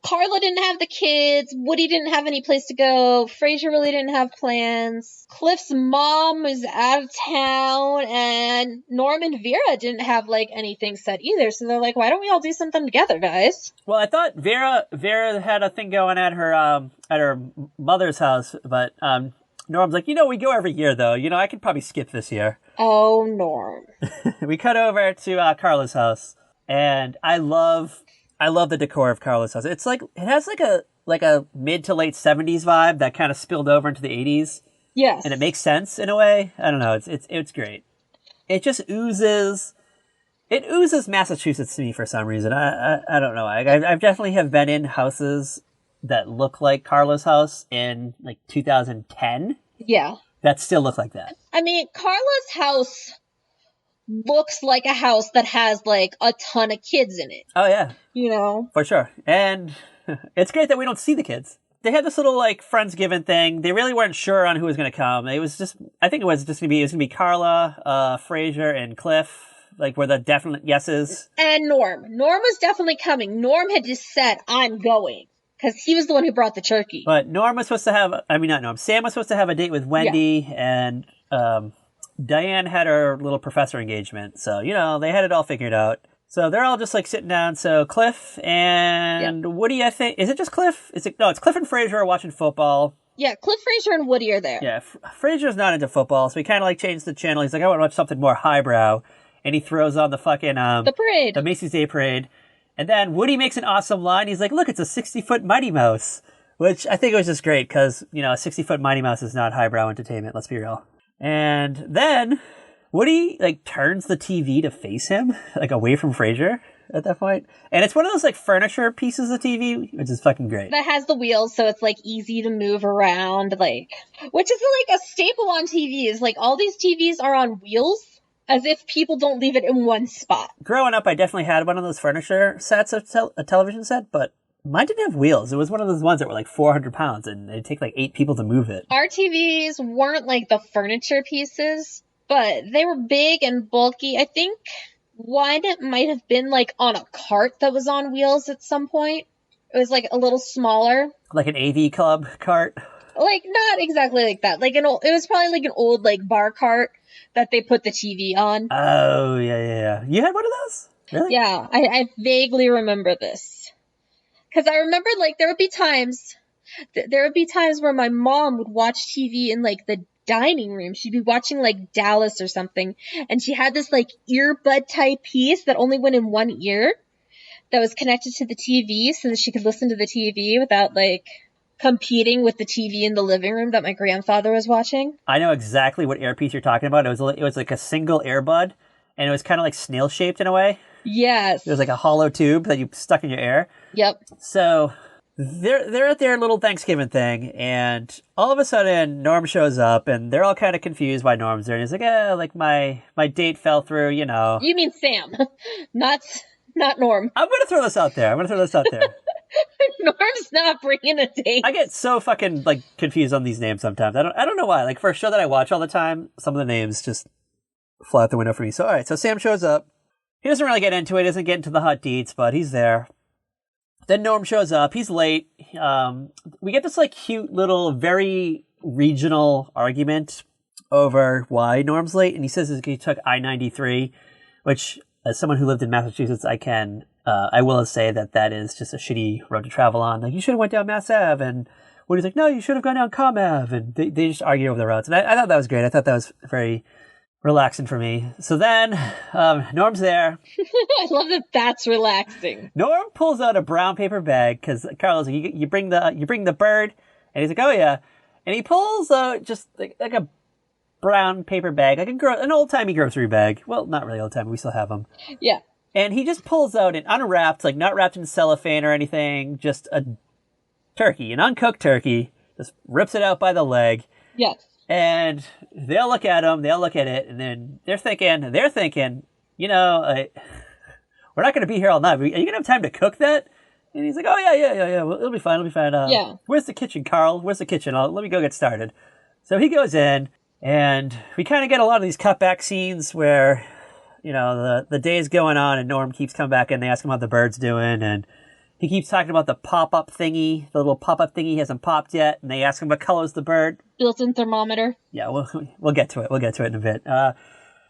Carla didn't have the kids. Woody didn't have any place to go. Frasier really didn't have plans. Cliff's mom was out of town, and Norm and Vera didn't have like anything set either. So they're like, why don't we all do something together, guys? Well, I thought Vera had a thing going at her mother's house, but Norm's like, we go every year though. I could probably skip this year. Oh, Norm. We cut over to Carla's house, and I love the decor of Carla's house. It's like it has like a mid to late 70s vibe that kind of spilled over into the 80s. Yes. And it makes sense in a way. I don't know. It's great. It just oozes. It oozes Massachusetts to me for some reason. I don't know. I definitely have been in houses that look like Carla's house in like 2010. Yeah. That still look like that. I mean, Carla's house looks like a house that has like a ton of kids in it. Oh yeah. For sure. And it's great that we don't see the kids. They had this little like Friendsgiving thing. They really weren't sure on who was going to come. I think it was just going to be Carla, Frasier, and Cliff. Like, were the definite yeses. And Norm. Norm was definitely coming. Norm had just said, I'm going. Because he was the one who brought the turkey. But Sam was supposed to have a date with Wendy, and Diane had her little professor engagement. So, they had it all figured out. So they're all just like sitting down. So Cliff and Woody, I think, is it just Cliff? It's Cliff and Frasier are watching football. Yeah, Cliff, Frasier, and Woody are there. Yeah, Frasier's not into football, so he kind of like changed the channel. He's like, I want to watch something more highbrow. And he throws on the fucking, the parade. The Macy's Day Parade. And then Woody makes an awesome line. He's like, look, it's a 60-foot Mighty Mouse. Which I think was just great because, a 60-foot Mighty Mouse is not highbrow entertainment, let's be real. And then Woody, like, turns the TV to face him, like, away from Frasier at that point. And it's one of those, like, furniture pieces of TV, which is fucking great. That has the wheels, so it's, like, easy to move around, like, which is, like, a staple on TVs. Like, all these TVs are on wheels, as if people don't leave it in one spot. Growing up, I definitely had one of those furniture sets, a television set, but mine didn't have wheels. It was one of those ones that were like 400 pounds, and it'd take like 8 people to move it. Our TVs weren't like the furniture pieces, but they were big and bulky. I think one might have been like on a cart that was on wheels at some point. It was like a little smaller. Like an AV club cart? Like, not exactly like that. Like it was probably like an old like bar cart that they put the TV on. Oh, yeah. You had one of those? Really? Yeah, I vaguely remember this. Because I remember, like, there would be times where my mom would watch TV in, like, the dining room. She'd be watching, like, Dallas or something. And she had this, like, earbud type piece that only went in one ear that was connected to the TV so that she could listen to the TV without, like, competing with the TV in the living room that my grandfather was watching. I know exactly what earpiece you're talking about. It was like a single earbud, and it was kind of like snail-shaped in a way. Yes. It was like a hollow tube that you stuck in your ear. Yep. So they're at their little Thanksgiving thing, and all of a sudden Norm shows up, and they're all kind of confused why Norm's there. And he's like, my date fell through, You mean Sam, not Norm. I'm going to throw this out there. Norm's not bringing a date. I get so fucking like confused on these names sometimes. I don't know why. Like for a show that I watch all the time, some of the names just fly out the window for me. So all right, so Sam shows up. He doesn't really get into it. He doesn't get into the hot deets, but he's there. Then Norm shows up. He's late. We get this like cute little, very regional argument over why Norm's late, and he says he took I-93, which, as someone who lived in Massachusetts, I will say that is just a shitty road to travel on. Like, you should have went down Mass Ave, and Woody's like, no, you should have gone down Com Ave, and they just argue over the roads. And I thought that was great. I thought that was very relaxing for me. So then, Norm's there. I love that that's relaxing. Norm pulls out a brown paper bag, because Carlos, you bring the bird, and he's like, oh yeah. And he pulls out just like a brown paper bag, like an old-timey grocery bag. Well, not really old-timey, we still have them. Yeah. And he just pulls out an unwrapped, like not wrapped in cellophane or anything, just a turkey, an uncooked turkey, just rips it out by the leg. Yes. And they'll look at him, they'll look at it, and then they're thinking, we're not going to be here all night. Are you going to have time to cook that? And he's like, oh, yeah. Well, it'll be fine. Yeah. Where's the kitchen, Carl? Where's the kitchen? Let me go get started. So he goes in, and we kind of get a lot of these cutback scenes where, the day's going on, and Norm keeps coming back in. They ask him how the bird's doing, and he keeps talking about the pop-up thingy. The little pop-up thingy hasn't popped yet, and they ask him what color's the bird. Built-in thermometer. Yeah, we'll get to it. We'll get to it in a bit.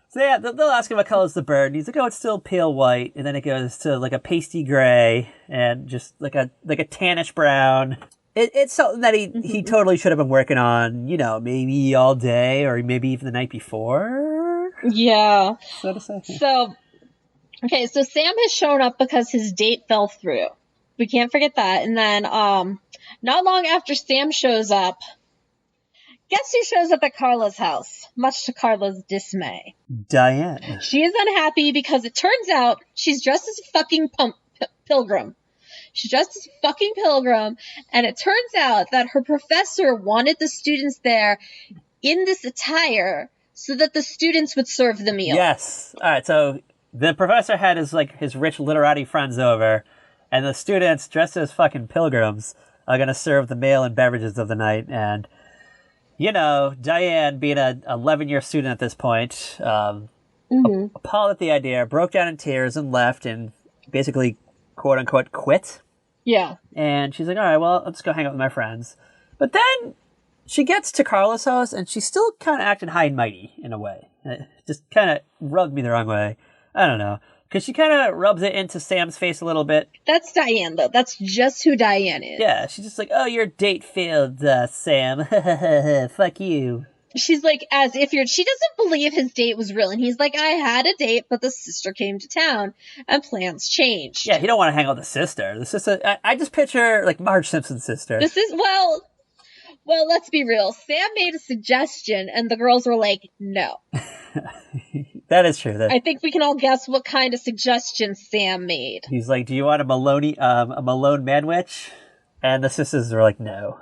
So yeah, they'll ask him what color's the bird, and he's like, oh, it's still pale white, and then it goes to like a pasty gray, and just like a tannish brown. It's something that he totally should have been working on, maybe all day, or maybe even the night before. Yeah. So to say. So Sam has shown up because his date fell through. We can't forget that. And then, not long after Sam shows up, guess who shows up at Carla's house? Much to Carla's dismay. Diane. She is unhappy because it turns out she's dressed as a fucking pilgrim. She's dressed as a fucking pilgrim, and it turns out that her professor wanted the students there in this attire so that the students would serve the meal. Yes. All right, so the professor had his rich literati friends over, and the students, dressed as fucking pilgrims, are going to serve the meal and beverages of the night. And, Diane, being an 11-year student at this point, appalled at the idea, broke down in tears and left and basically, quote-unquote, quit. Yeah. And she's like, all right, well, I'll just go hang out with my friends. But then she gets to Carla's house, and she's still kind of acting high and mighty in a way. It just kind of rubbed me the wrong way. I don't know. Because she kind of rubs it into Sam's face a little bit. That's Diane, though. That's just who Diane is. Yeah, she's just like, oh, your date failed, Sam. Fuck you. She's like, as if she doesn't believe his date was real. And he's like, I had a date, but the sister came to town, and plans changed. Yeah, he don't want to hang out with the sister. The sister, I just picture, like, Marge Simpson's sister. Well, let's be real. Sam made a suggestion, and the girls were like, no. That is true. I think we can all guess what kind of suggestion Sam made. He's like, do you want a Malone manwich? And the sisters are like, no.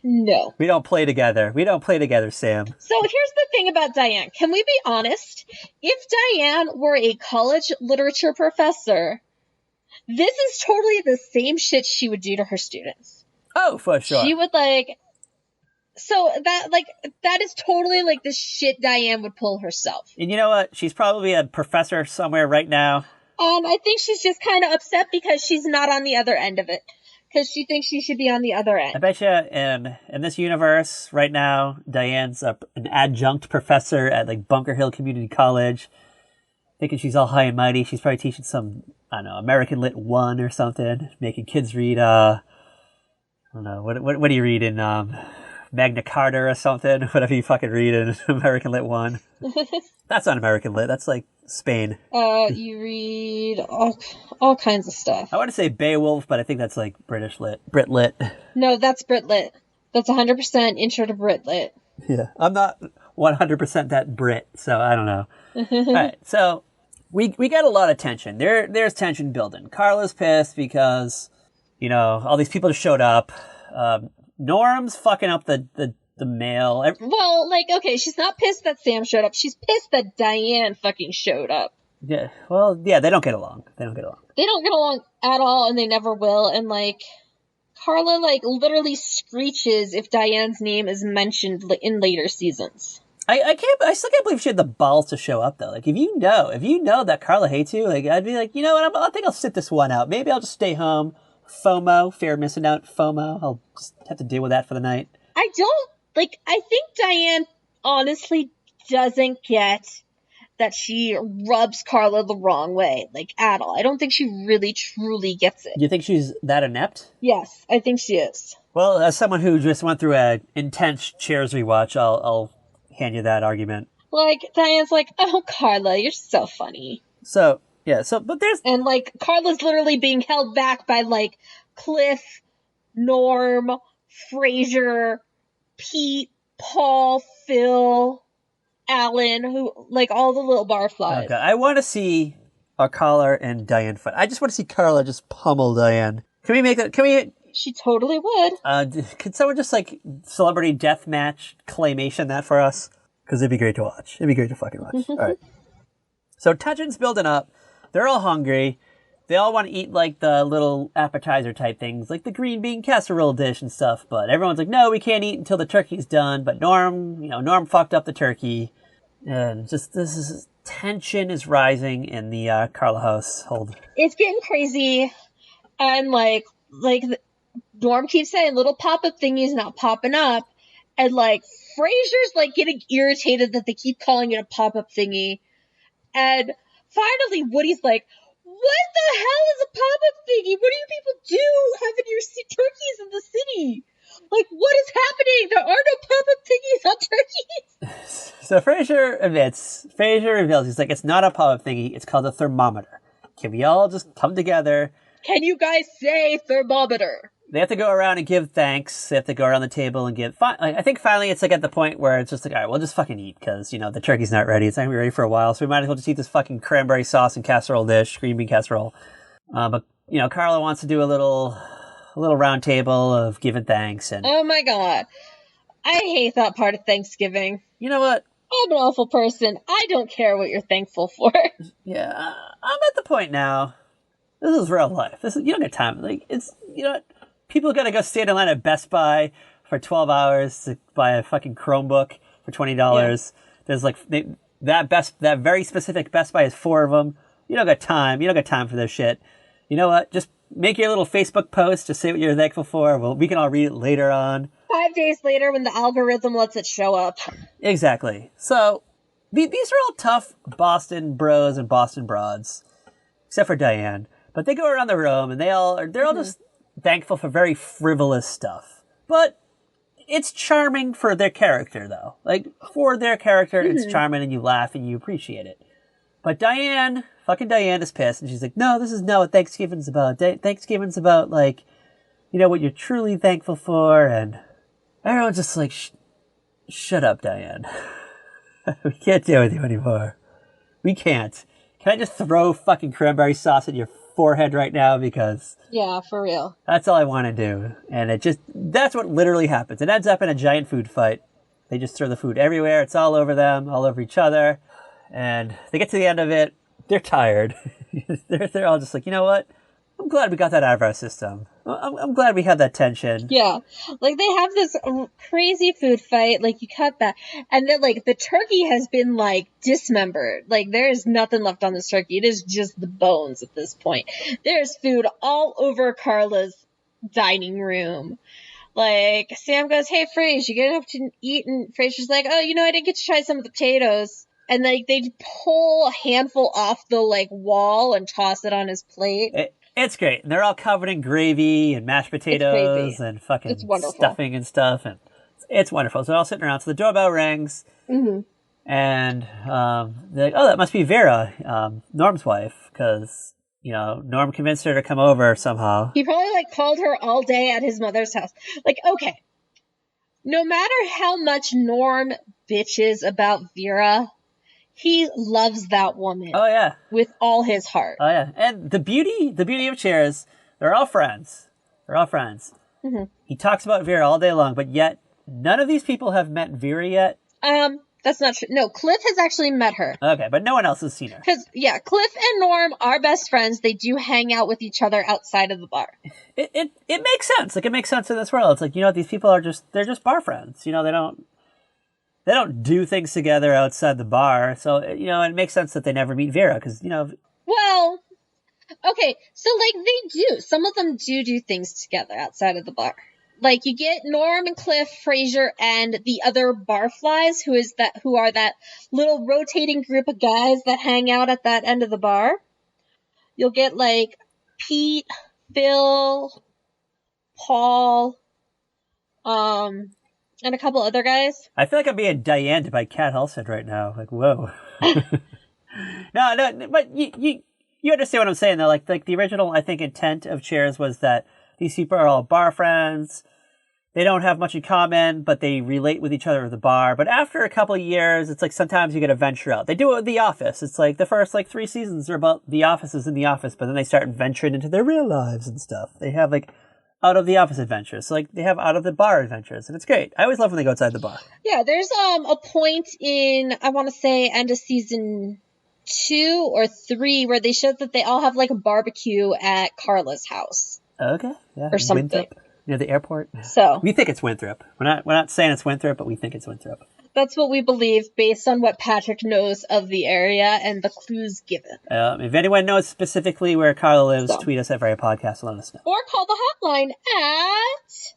No. We don't play together. Sam. So here's the thing about Diane. Can we be honest? If Diane were a college literature professor, this is totally the same shit she would do to her students. Oh, for sure. She would so that is totally the shit Diane would pull herself. And you know what? She's probably a professor somewhere right now. I think she's just kind of upset because she's not on the other end of it. Because she thinks she should be on the other end. I bet you in this universe right now, Diane's an adjunct professor at Bunker Hill Community College. Thinking she's all high and mighty. She's probably teaching some, I don't know, American Lit 1 or something. Making kids read, I don't know, what do you read in Magna Carta or something? Whatever you fucking read in American Lit 1. That's not American Lit. That's Spain. You read all kinds of stuff. I want to say Beowulf, but I think that's British Lit. Brit Lit. No, that's Brit Lit. That's 100% intro to Brit Lit. Yeah. I'm not 100% that Brit, so I don't know. All right. So we got a lot of tension. There's tension building. Carla's pissed because, all these people just showed up. Norm's fucking up the mail. Well, okay, she's not pissed that Sam showed up. She's pissed that Diane fucking showed up. Yeah, well, yeah, they don't get along. They don't get along at all, and they never will. And, Carla, literally screeches if Diane's name is mentioned in later seasons. I still can't believe she had the balls to show up, though. If you know that Carla hates you, I'd be like, you know what, I think I'll sit this one out. Maybe I'll just stay home. FOMO, fear of missing out, FOMO. I'll just have to deal with that for the night. I think Diane honestly doesn't get that she rubs Carla the wrong way, at all. I don't think she really, truly gets it. You think she's that inept? Yes, I think she is. Well, as someone who just went through an intense Cheers rewatch, I'll hand you that argument. Diane's oh, Carla, you're so funny. So, yeah, but there's... And, Carla's literally being held back by, Cliff, Norm, Frasier, Pete, Paul, Phil, Alan, who, all the little barflies. Okay, I want to see a Carla and Diane fight. I just want to see Carla just pummel Diane. Can we make that? She totally would. Could someone just, celebrity deathmatch claymation that for us? Because it'd be great to watch. It'd be great to fucking watch. All right. So tension's building up. They're all hungry. they all want to eat like the little appetizer type things, like the green bean casserole dish and stuff. But everyone's like, no, we can't eat until the turkey's done. But Norm fucked up the turkey, and just tension is rising in the Carla household. It's getting crazy, and Norm keeps saying little pop-up thingy's not popping up, and like Frasier's like getting irritated that they keep calling it a pop-up thingy, and finally Woody's like, what the hell is a pop-up thingy? What do you people do having your turkeys in the city? Like, what is happening? There are no pop-up thingies on turkeys. So Frasier reveals, he's like, it's not a pop-up thingy, it's called a thermometer. Can we all just come together? Can you guys say thermometer? They have to go around and give thanks. They have to go around the table and give... I think finally it's like at the point where it's just like, all right, we'll just fucking eat because, the turkey's not ready. It's not going to be ready for a while, so we might as well just eat this fucking cranberry sauce and casserole dish, green bean casserole. But Carla wants to do a little round table of giving thanks. And oh my God. I hate that part of Thanksgiving. You know what? I'm an awful person. I don't care what you're thankful for. Yeah, I'm at the point now. This is real life. You don't get time. Like, it's, what? People gotta go stand in line at Best Buy for 12 hours to buy a fucking Chromebook for $20. Yeah. There's like, that very specific Best Buy has 4 of them. You don't got time. You don't got time for this shit. You know what? Just make your little Facebook post. Just say what you're thankful for. Well, we can all read it later on. 5 days later when the algorithm lets it show up. Exactly. So, these are all tough Boston bros and Boston broads. Except for Diane. But they go around the room and they're all just thankful for very frivolous stuff. But it's charming for their character, though. Like, for their character, it's charming and you laugh and you appreciate it. But fucking Diane is pissed and she's like, no, this is not what Thanksgiving's about. Thanksgiving's about, like, what you're truly thankful for. And everyone's just like, shut up, Diane. We can't deal with you anymore. We can't. Can I just throw fucking cranberry sauce at your forehead right now? Because yeah, for real, that's all I want to do. And that's what literally happens. It ends up in a giant food fight. They just throw the food everywhere. It's all over them, all over each other, and they get to the end of it. They're tired. they're all just like, you know what, I'm glad we got that out of our system. I'm glad we had that tension. Yeah, like they have this crazy food fight. Like you cut that, and then like the turkey has been like dismembered. Like there is nothing left on this turkey. It is just the bones at this point. There's food all over Carla's dining room. Like Sam goes, "Hey, Frasier, you get enough to eat?" And Frasier's like, "Oh, I didn't get to try some of the potatoes." And like they pull a handful off the like wall and toss it on his plate. It's great. And they're all covered in gravy and mashed potatoes and fucking stuffing and stuff. And it's wonderful. So they're all sitting around. So the doorbell rings. Mm-hmm. And they're like, oh, that must be Vera, Norm's wife. Because, Norm convinced her to come over somehow. He probably like called her all day at his mother's house. Like, okay. No matter how much Norm bitches about Vera, he loves that woman. Oh, yeah. With all his heart. Oh, yeah. And the beauty of Cheers, they're all friends. Mm-hmm. He talks about Vera all day long, but yet none of these people have met Vera yet. That's not true. No, Cliff has actually met her. Okay, but no one else has seen her. Because, yeah, Cliff and Norm are best friends. They do hang out with each other outside of the bar. It makes sense. Like, it makes sense in this world. It's like, these people they're just bar friends. They don't do things together outside the bar. So, it makes sense that they never meet Vera because, Well, okay. So, like, they do. Some of them do things together outside of the bar. Like, you get Norm and Cliff, Frasier, and the other barflies, who are that little rotating group of guys that hang out at that end of the bar. You'll get, like, Pete, Phil, Paul, and a couple other guys. I feel like I'm being Diane by Cat Halstead right now. Like, whoa. No, but you understand what I'm saying, though. Like the original, I think, intent of Cheers was that these people are all bar friends. They don't have much in common, but they relate with each other at the bar. But after a couple of years, it's like sometimes you get to venture out. They do it with The Office. It's like the first 3 seasons are about the offices in the office, but then they start venturing into their real lives and stuff. They have out of the office adventures. So they have out of the bar adventures, and it's great. I always love when they go outside the bar. Yeah, there's a point in, I want to say, end of season 2 or 3 where they showed that they all have like a barbecue at Carla's house. Okay, yeah. Or something. Winthrop, near the airport. So we think it's Winthrop. We're not saying it's Winthrop, but we think it's Winthrop. that's what we believe based on what Patrick knows of the area and the clues given. If anyone knows specifically where Carla lives, tweet us at Very Podcast and let us know. Or call the hotline at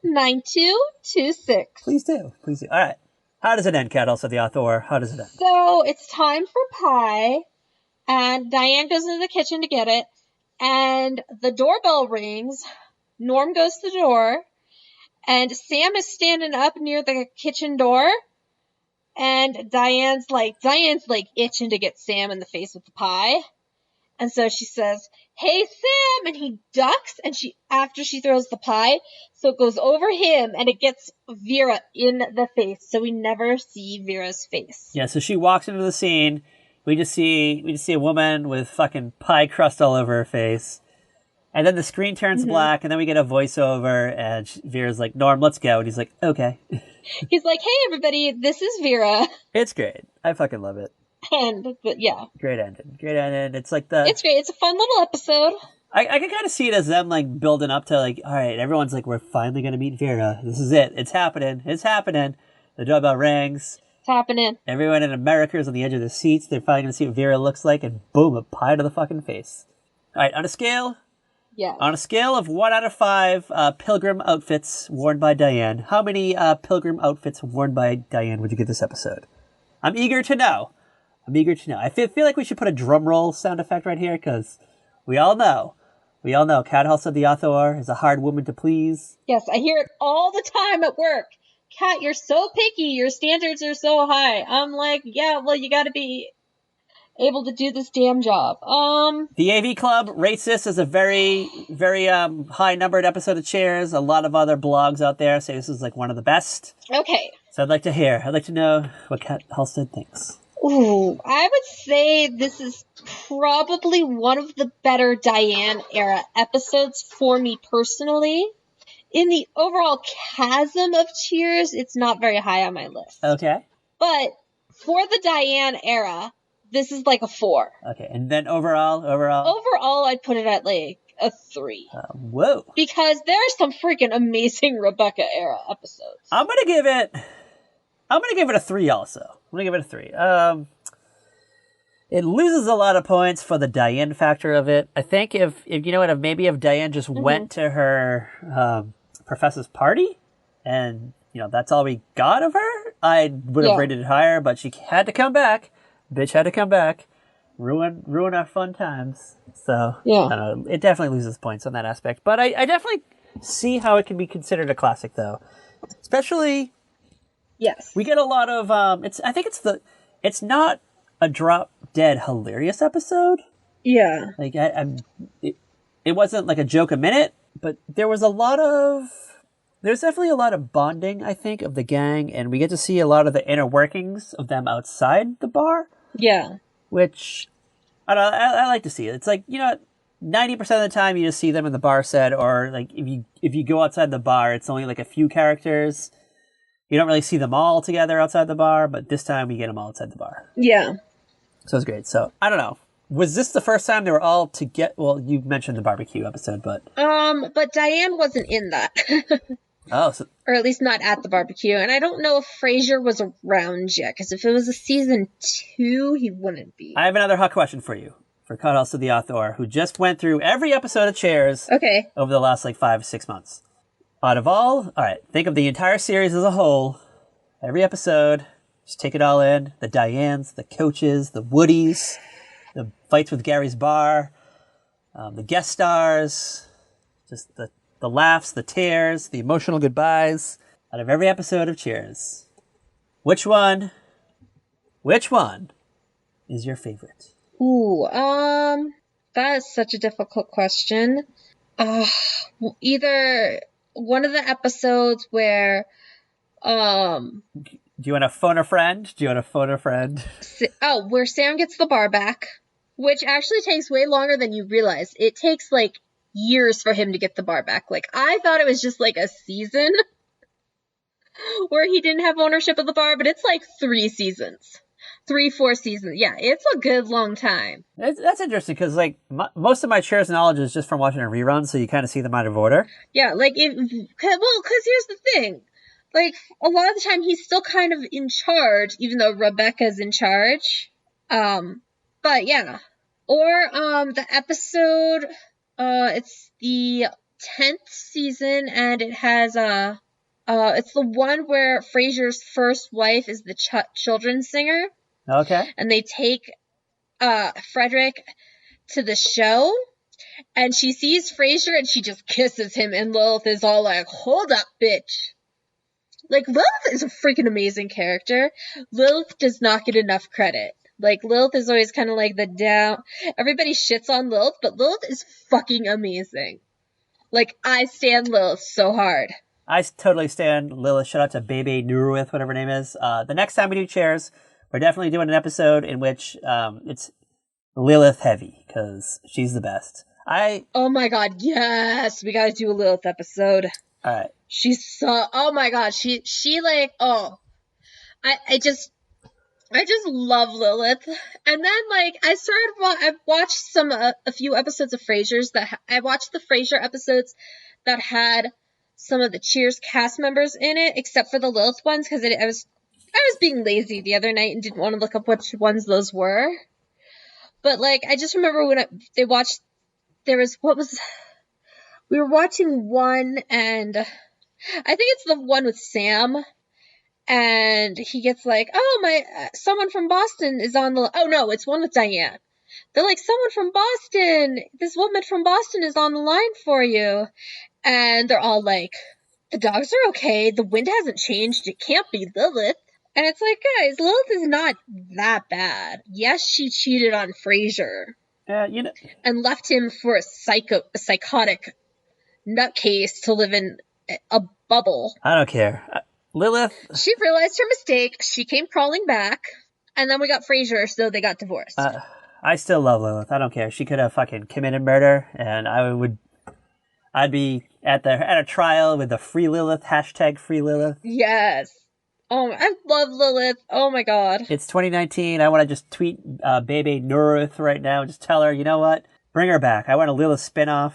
507-312-9226. Please do. Please do. All right. How does it end, Cat? Also the author. How does it end? So it's time for pie, and Diane goes into the kitchen to get it, and the doorbell rings. Norm goes to the door, and Sam is standing up near the kitchen door, and Diane's like itching to get Sam in the face with the pie. And so she says, "Hey, Sam," and he ducks, and after she throws the pie, so it goes over him, and it gets Vera in the face, so we never see Vera's face. Yeah, so she walks into the scene. We just see a woman with fucking pie crust all over her face. And then the screen turns black, and then we get a voiceover, and Vera's like, "Norm, let's go." And he's like, "Okay." He's like, "Hey, everybody, this is Vera." It's great. I fucking love it. But yeah. Great ending. It's like It's great. It's a fun little episode. I can kind of see it as them, like, building up to, like, all right, everyone's like, we're finally going to meet Vera. This is it. It's happening. The doorbell rings. It's happening. Everyone in America is on the edge of their seats. They're finally going to see what Vera looks like, and boom, a pie to the fucking face. All right, on a scale of 1 out of 5 pilgrim outfits worn by Diane, how many pilgrim outfits worn by Diane would you give this episode? I'm eager to know. I feel like we should put a drum roll sound effect right here, because we all know Cat Halstead the author is a hard woman to please. Yes, I hear it all the time at work. Cat, you're so picky. Your standards are so high. I'm like, yeah, well, you gotta be able to do this damn job. The AV Club rates this as a very, very high-numbered episode of Cheers. A lot of other blogs out there say this is like one of the best. Okay. So I'd like to know what Cat Halstead thinks. Ooh, I would say this is probably one of the better Diane era episodes for me personally. In the overall chasm of Cheers, it's not very high on my list. Okay. But for the Diane era, this is like a 4. Okay, and then overall? Overall, I'd put it at like a 3. Whoa. Because there's some freaking amazing Rebecca era episodes. I'm gonna give it a 3 also. I'm gonna give it a 3. It loses a lot of points for the Diane factor of it. I think if you know what, if Diane just went to her professor's party and, you know, that's all we got of her, I would have rated it higher, but she had to come back. Bitch had to come back. Ruin our fun times. So, I don't know, it definitely loses points on that aspect. But I definitely see how it can be considered a classic, though. Especially... Yes. We get a lot of, it's not a drop dead hilarious episode. Yeah. Like, it wasn't like a joke a minute, but there's definitely a lot of bonding, I think, of the gang, and we get to see a lot of the inner workings of them outside the bar. Yeah. Which, I don't know, I like to see it. It's like, you know, 90% of the time you just see them in the bar set, or like, if you go outside the bar, it's only like a few characters. You don't really see them all together outside the bar, but this time we get them all outside the bar. Yeah. So it's great. So, I don't know. Was this the first time they were all together? Well, you mentioned the barbecue episode, but... But Diane wasn't in that. Oh, so... Or at least not at the barbecue. And I don't know if Frasier was around yet, because if it was a season 2, he wouldn't be. I have another hot question for you. For Cut House of the Author, who just went through every episode of Cheers over the last, 5-6 months. All right, think of the entire series as a whole. Every episode, just take it all in. The Dianes, the Coaches, the Woodies, the fights with Gary's bar, the guest stars, just the laughs, the tears, the emotional goodbyes. Out of every episode of Cheers, which one is your favorite? Ooh, that is such a difficult question. Either... one of the episodes where, Do you want to phone a friend? Where Sam gets the bar back, which actually takes way longer than you realize. It takes, years for him to get the bar back. I thought it was just, a season where he didn't have ownership of the bar, but it's like 3 seasons. 3-4 seasons. Yeah, it's a good long time. That's interesting because, like, most of my Cheers knowledge is just from watching a rerun, so you kind of see them out of order. Yeah, like, because here's the thing. Like, a lot of the time he's still kind of in charge, even though Rebecca's in charge. But yeah. Or, the episode, it's the 10th season, and it has, it's the one where Frasier's first wife is the children's singer. Okay. And they take, Frederick to the show, and she sees Frasier, and she just kisses him, and Lilith is all like, hold up, bitch. Like, Lilith is a freaking amazing character. Lilith does not get enough credit. Like, Lilith is always kind of like the down... Everybody shits on Lilith, but Lilith is fucking amazing. Like, I stand Lilith so hard. I totally stand Lilith. Shout out to Bebe Nurwith, whatever her name is. The next time we do Chairs, we're definitely doing an episode in which it's Lilith heavy, because she's the best. Oh my god, yes! We gotta do a Lilith episode. Alright. She's so... Oh my god, she like... Oh. I just love Lilith. And then, like, I watched a few episodes of Frasier's I watched the Frasier episodes that had some of the Cheers cast members in it, except for the Lilith ones, because I was being lazy the other night and didn't want to look up which ones those were. But, like, I just remember when we were watching one, and I think it's the one with Sam. And he gets like, oh, someone from Boston is on the... Oh, no, it's one with Diane. They're like, someone from Boston, this woman from Boston is on the line for you. And they're all like, the dogs are okay. The wind hasn't changed. It can't be Lilith. And it's like, guys, Lilith is not that bad. Yes, she cheated on Frasier. And left him for a psychotic nutcase to live in a bubble. I don't care. Lilith. She realized her mistake. She came crawling back. And then we got Frasier, so they got divorced. I still love Lilith. I don't care. She could have fucking committed murder, and I'd be at a trial with the Free Lilith, hashtag Free Lilith. Yes. Oh, I love Lilith. Oh my god. It's 2019. I want to just tweet Bebe Nurwith right now and just tell her, you know what? Bring her back. I want a Lilith spinoff.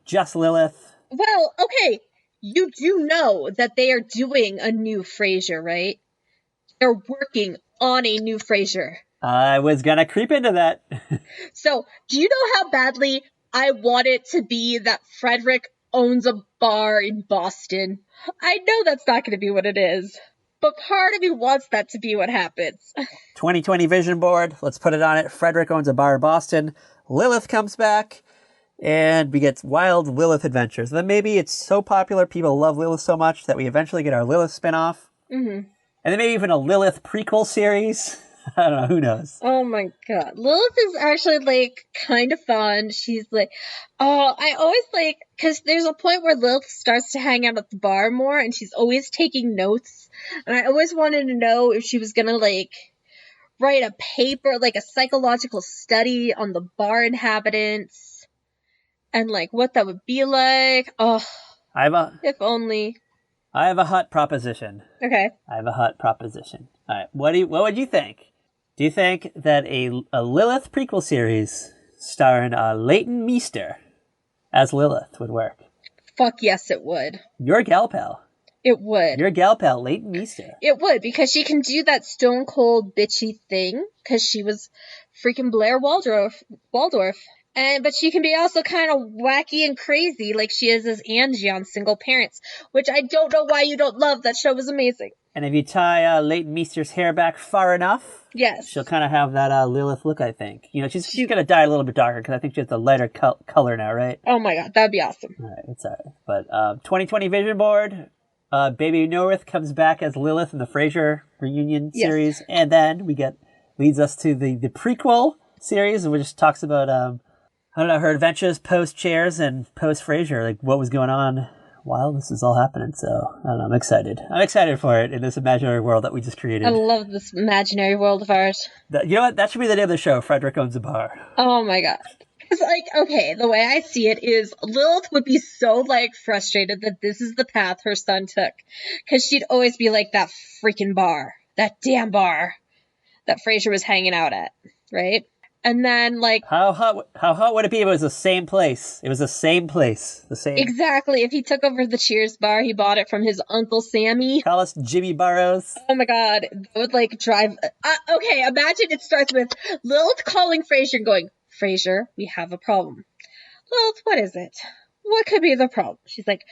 Just Lilith. Well, okay. You do know that they are doing a new Frasier, right? They're working on a new Frasier. I was gonna creep into that. So, do you know how badly I want it to be that Frederick owns a bar in Boston? I know that's not gonna be what it is, but part of me wants that to be what happens. 2020 vision board. Let's put it on it. Frederick owns a bar in Boston. Lilith comes back. And we get wild Lilith adventures. And then maybe it's so popular, people love Lilith so much that we eventually get our Lilith spinoff. Mm-hmm. And then maybe even a Lilith prequel series. I don't know, who knows? Oh my god. Lilith is actually, like, kind of fun. She's like, I always like, because there's a point where Lilith starts to hang out at the bar more, and she's always taking notes. And I always wanted to know if she was gonna, like, write a paper, like a psychological study on the bar inhabitants. And, like, what that would be like. Oh, if only. I have a hot proposition. Okay. I have a hot proposition. All right. What would you think? Do you think that a Lilith prequel series starring Leighton Meester as Lilith would work? Fuck yes, it would. Your gal pal. It would. Your gal pal, Leighton Meester. It would, because she can do that stone cold bitchy thing, because she was freaking Blair Waldorf. But she can be also kind of wacky and crazy, like she is as Angie on Single Parents, which I don't know why you don't love. That show was amazing. And if you tie Leighton Meester's hair back far enough, yes, she'll kind of have that Lilith look, I think. You know, she's going to dye a little bit darker, because I think she has a lighter color now, right? Oh my god, that'd be awesome. All right, it's all right. But 2020 vision board, Bebe Nurwith comes back as Lilith in the Frasier reunion series, and then leads us to the prequel series, which talks about... I don't know, her adventures post-Chairs and post-Frasier, like what was going on while this is all happening. So, I don't know, I'm excited. I'm excited for it in this imaginary world that we just created. I love this imaginary world of ours. You know what? That should be the name of the show, Frederick Owns a Bar. Oh my god. It's like, okay, the way I see it is Lilith would be so, like, frustrated that this is the path her son took. Because she'd always be like, that freaking bar. That damn bar that Frasier was hanging out at, right? And then, like... How hot would it be if it was the same place? It was the same place. The same... Exactly. If he took over the Cheers bar, he bought it from his Uncle Sammy. Call us Jimmy Burrows. Oh my god. That would, like, drive... okay, imagine it starts with Lilith calling Frasier and going, Frasier, we have a problem. Lilith, what is it? What could be the problem? She's like,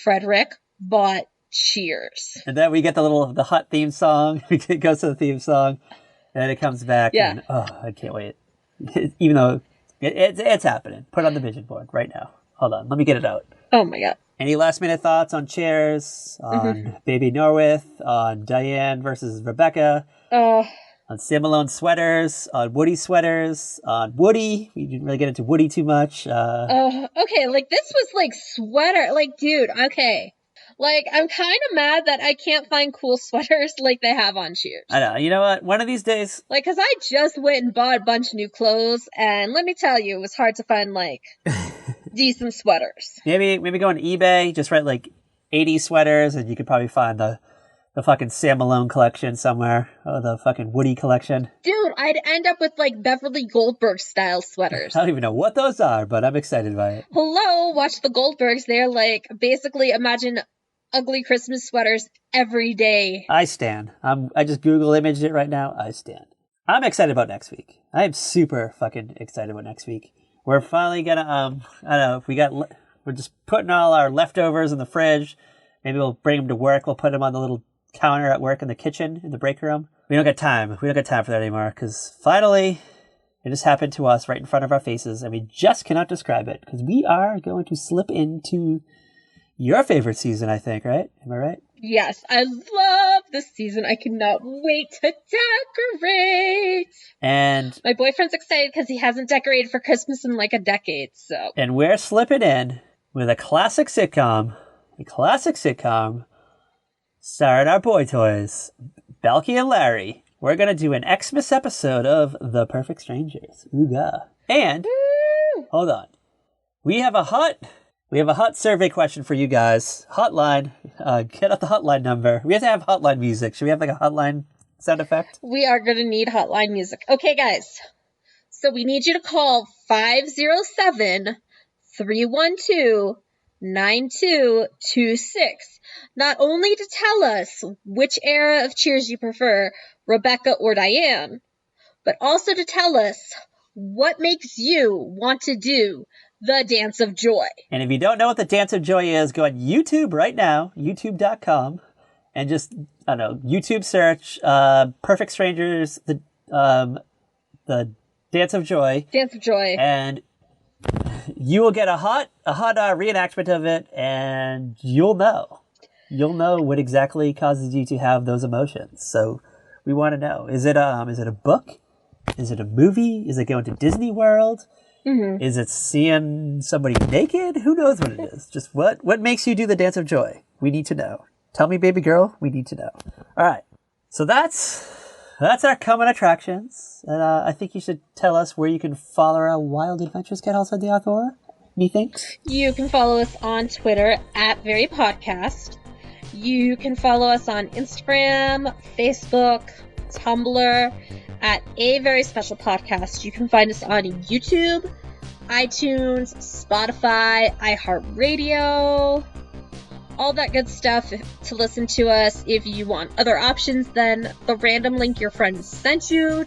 Frederick bought Cheers. And then we get the hot theme song. It goes to the theme song. And it comes back. Yeah. And, oh, I can't wait. Even though it's happening. Put it on the vision board right now. Hold on. Let me get it out. Oh my god. Any last minute thoughts on Cheers, on Baby Norwith, on Diane versus Rebecca, on Sam Malone sweaters, on Woody sweaters, on Woody? We didn't really get into Woody too much. Okay, like this was like sweater. Like, dude, okay. Like, I'm kind of mad that I can't find cool sweaters like they have on Cheers. I know. You know what? One of these days... Like, because I just went and bought a bunch of new clothes, and let me tell you, it was hard to find, like, decent sweaters. Maybe go on eBay, just write, like, 80 sweaters, and you could probably find the fucking Sam Malone collection somewhere, or the fucking Woody collection. Dude, I'd end up with, like, Beverly Goldberg-style sweaters. I don't even know what those are, but I'm excited by it. Hello, watch the Goldbergs. They're, like, basically, imagine... ugly Christmas sweaters every day. I stand. I just Google imaged it right now. I stand. I'm excited about next week. I am super fucking excited about next week. We're finally gonna, I don't know, we're just putting all our leftovers in the fridge. Maybe we'll bring them to work. We'll put them on the little counter at work in the kitchen, in the break room. We don't got time. We don't got time for that anymore, because finally, it just happened to us right in front of our faces, and we just cannot describe it, because we are going to slip into your favorite season, I think, right? Am I right? Yes, I love this season. I cannot wait to decorate. And my boyfriend's excited because he hasn't decorated for Christmas in like a decade, so. And we're slipping in with a classic sitcom. Starring our boy toys, Belky and Larry. We're going to do an Xmas episode of The Perfect Strangers. Ooga. And, hold on. We have a hot survey question for you guys. Hotline. Get out the hotline number. We have to have hotline music. Should we have like a hotline sound effect? We are going to need hotline music. Okay, guys. So we need you to call 507-312-9226. Not only to tell us which era of Cheers you prefer, Rebecca or Diane, but also to tell us what makes you want to do the Dance of Joy. And if you don't know what the Dance of Joy is, go on YouTube right now, youtube.com, and just, I don't know, YouTube search Perfect Strangers, the Dance of Joy. Dance of Joy. And you will get a hot reenactment of it, and you'll know. You'll know what exactly causes you to have those emotions. So we want to know. Is it a book? Is it a movie? Is it going to Disney World? Mm-hmm. Is it seeing somebody naked? Who knows what it is? Just what makes you do the Dance of Joy? We need to know. Tell me, baby girl. We need to know. All right. So that's our common attractions. And I think you should tell us where you can follow our wild adventures get outside the outdoor. Methinks. You can follow us on Twitter at VeryPodcast. You can follow us on Instagram, Facebook, Tumblr, at A Very Special Podcast. You can find us on YouTube, iTunes, Spotify, iHeartRadio, all that good stuff to listen to us. If you want other options than the random link your friend sent you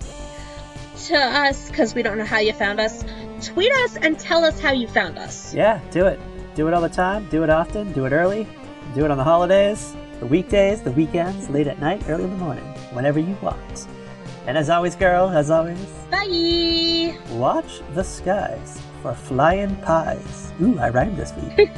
to us, because we don't know how you found us, tweet us and tell us how you found us. Yeah, do it. Do it all the time. Do it often. Do it early. Do it on the holidays, the weekdays, the weekends, late at night, early in the morning, whenever you want. And as always, girl, bye! Watch the skies for flying pies. Ooh, I rhymed this week.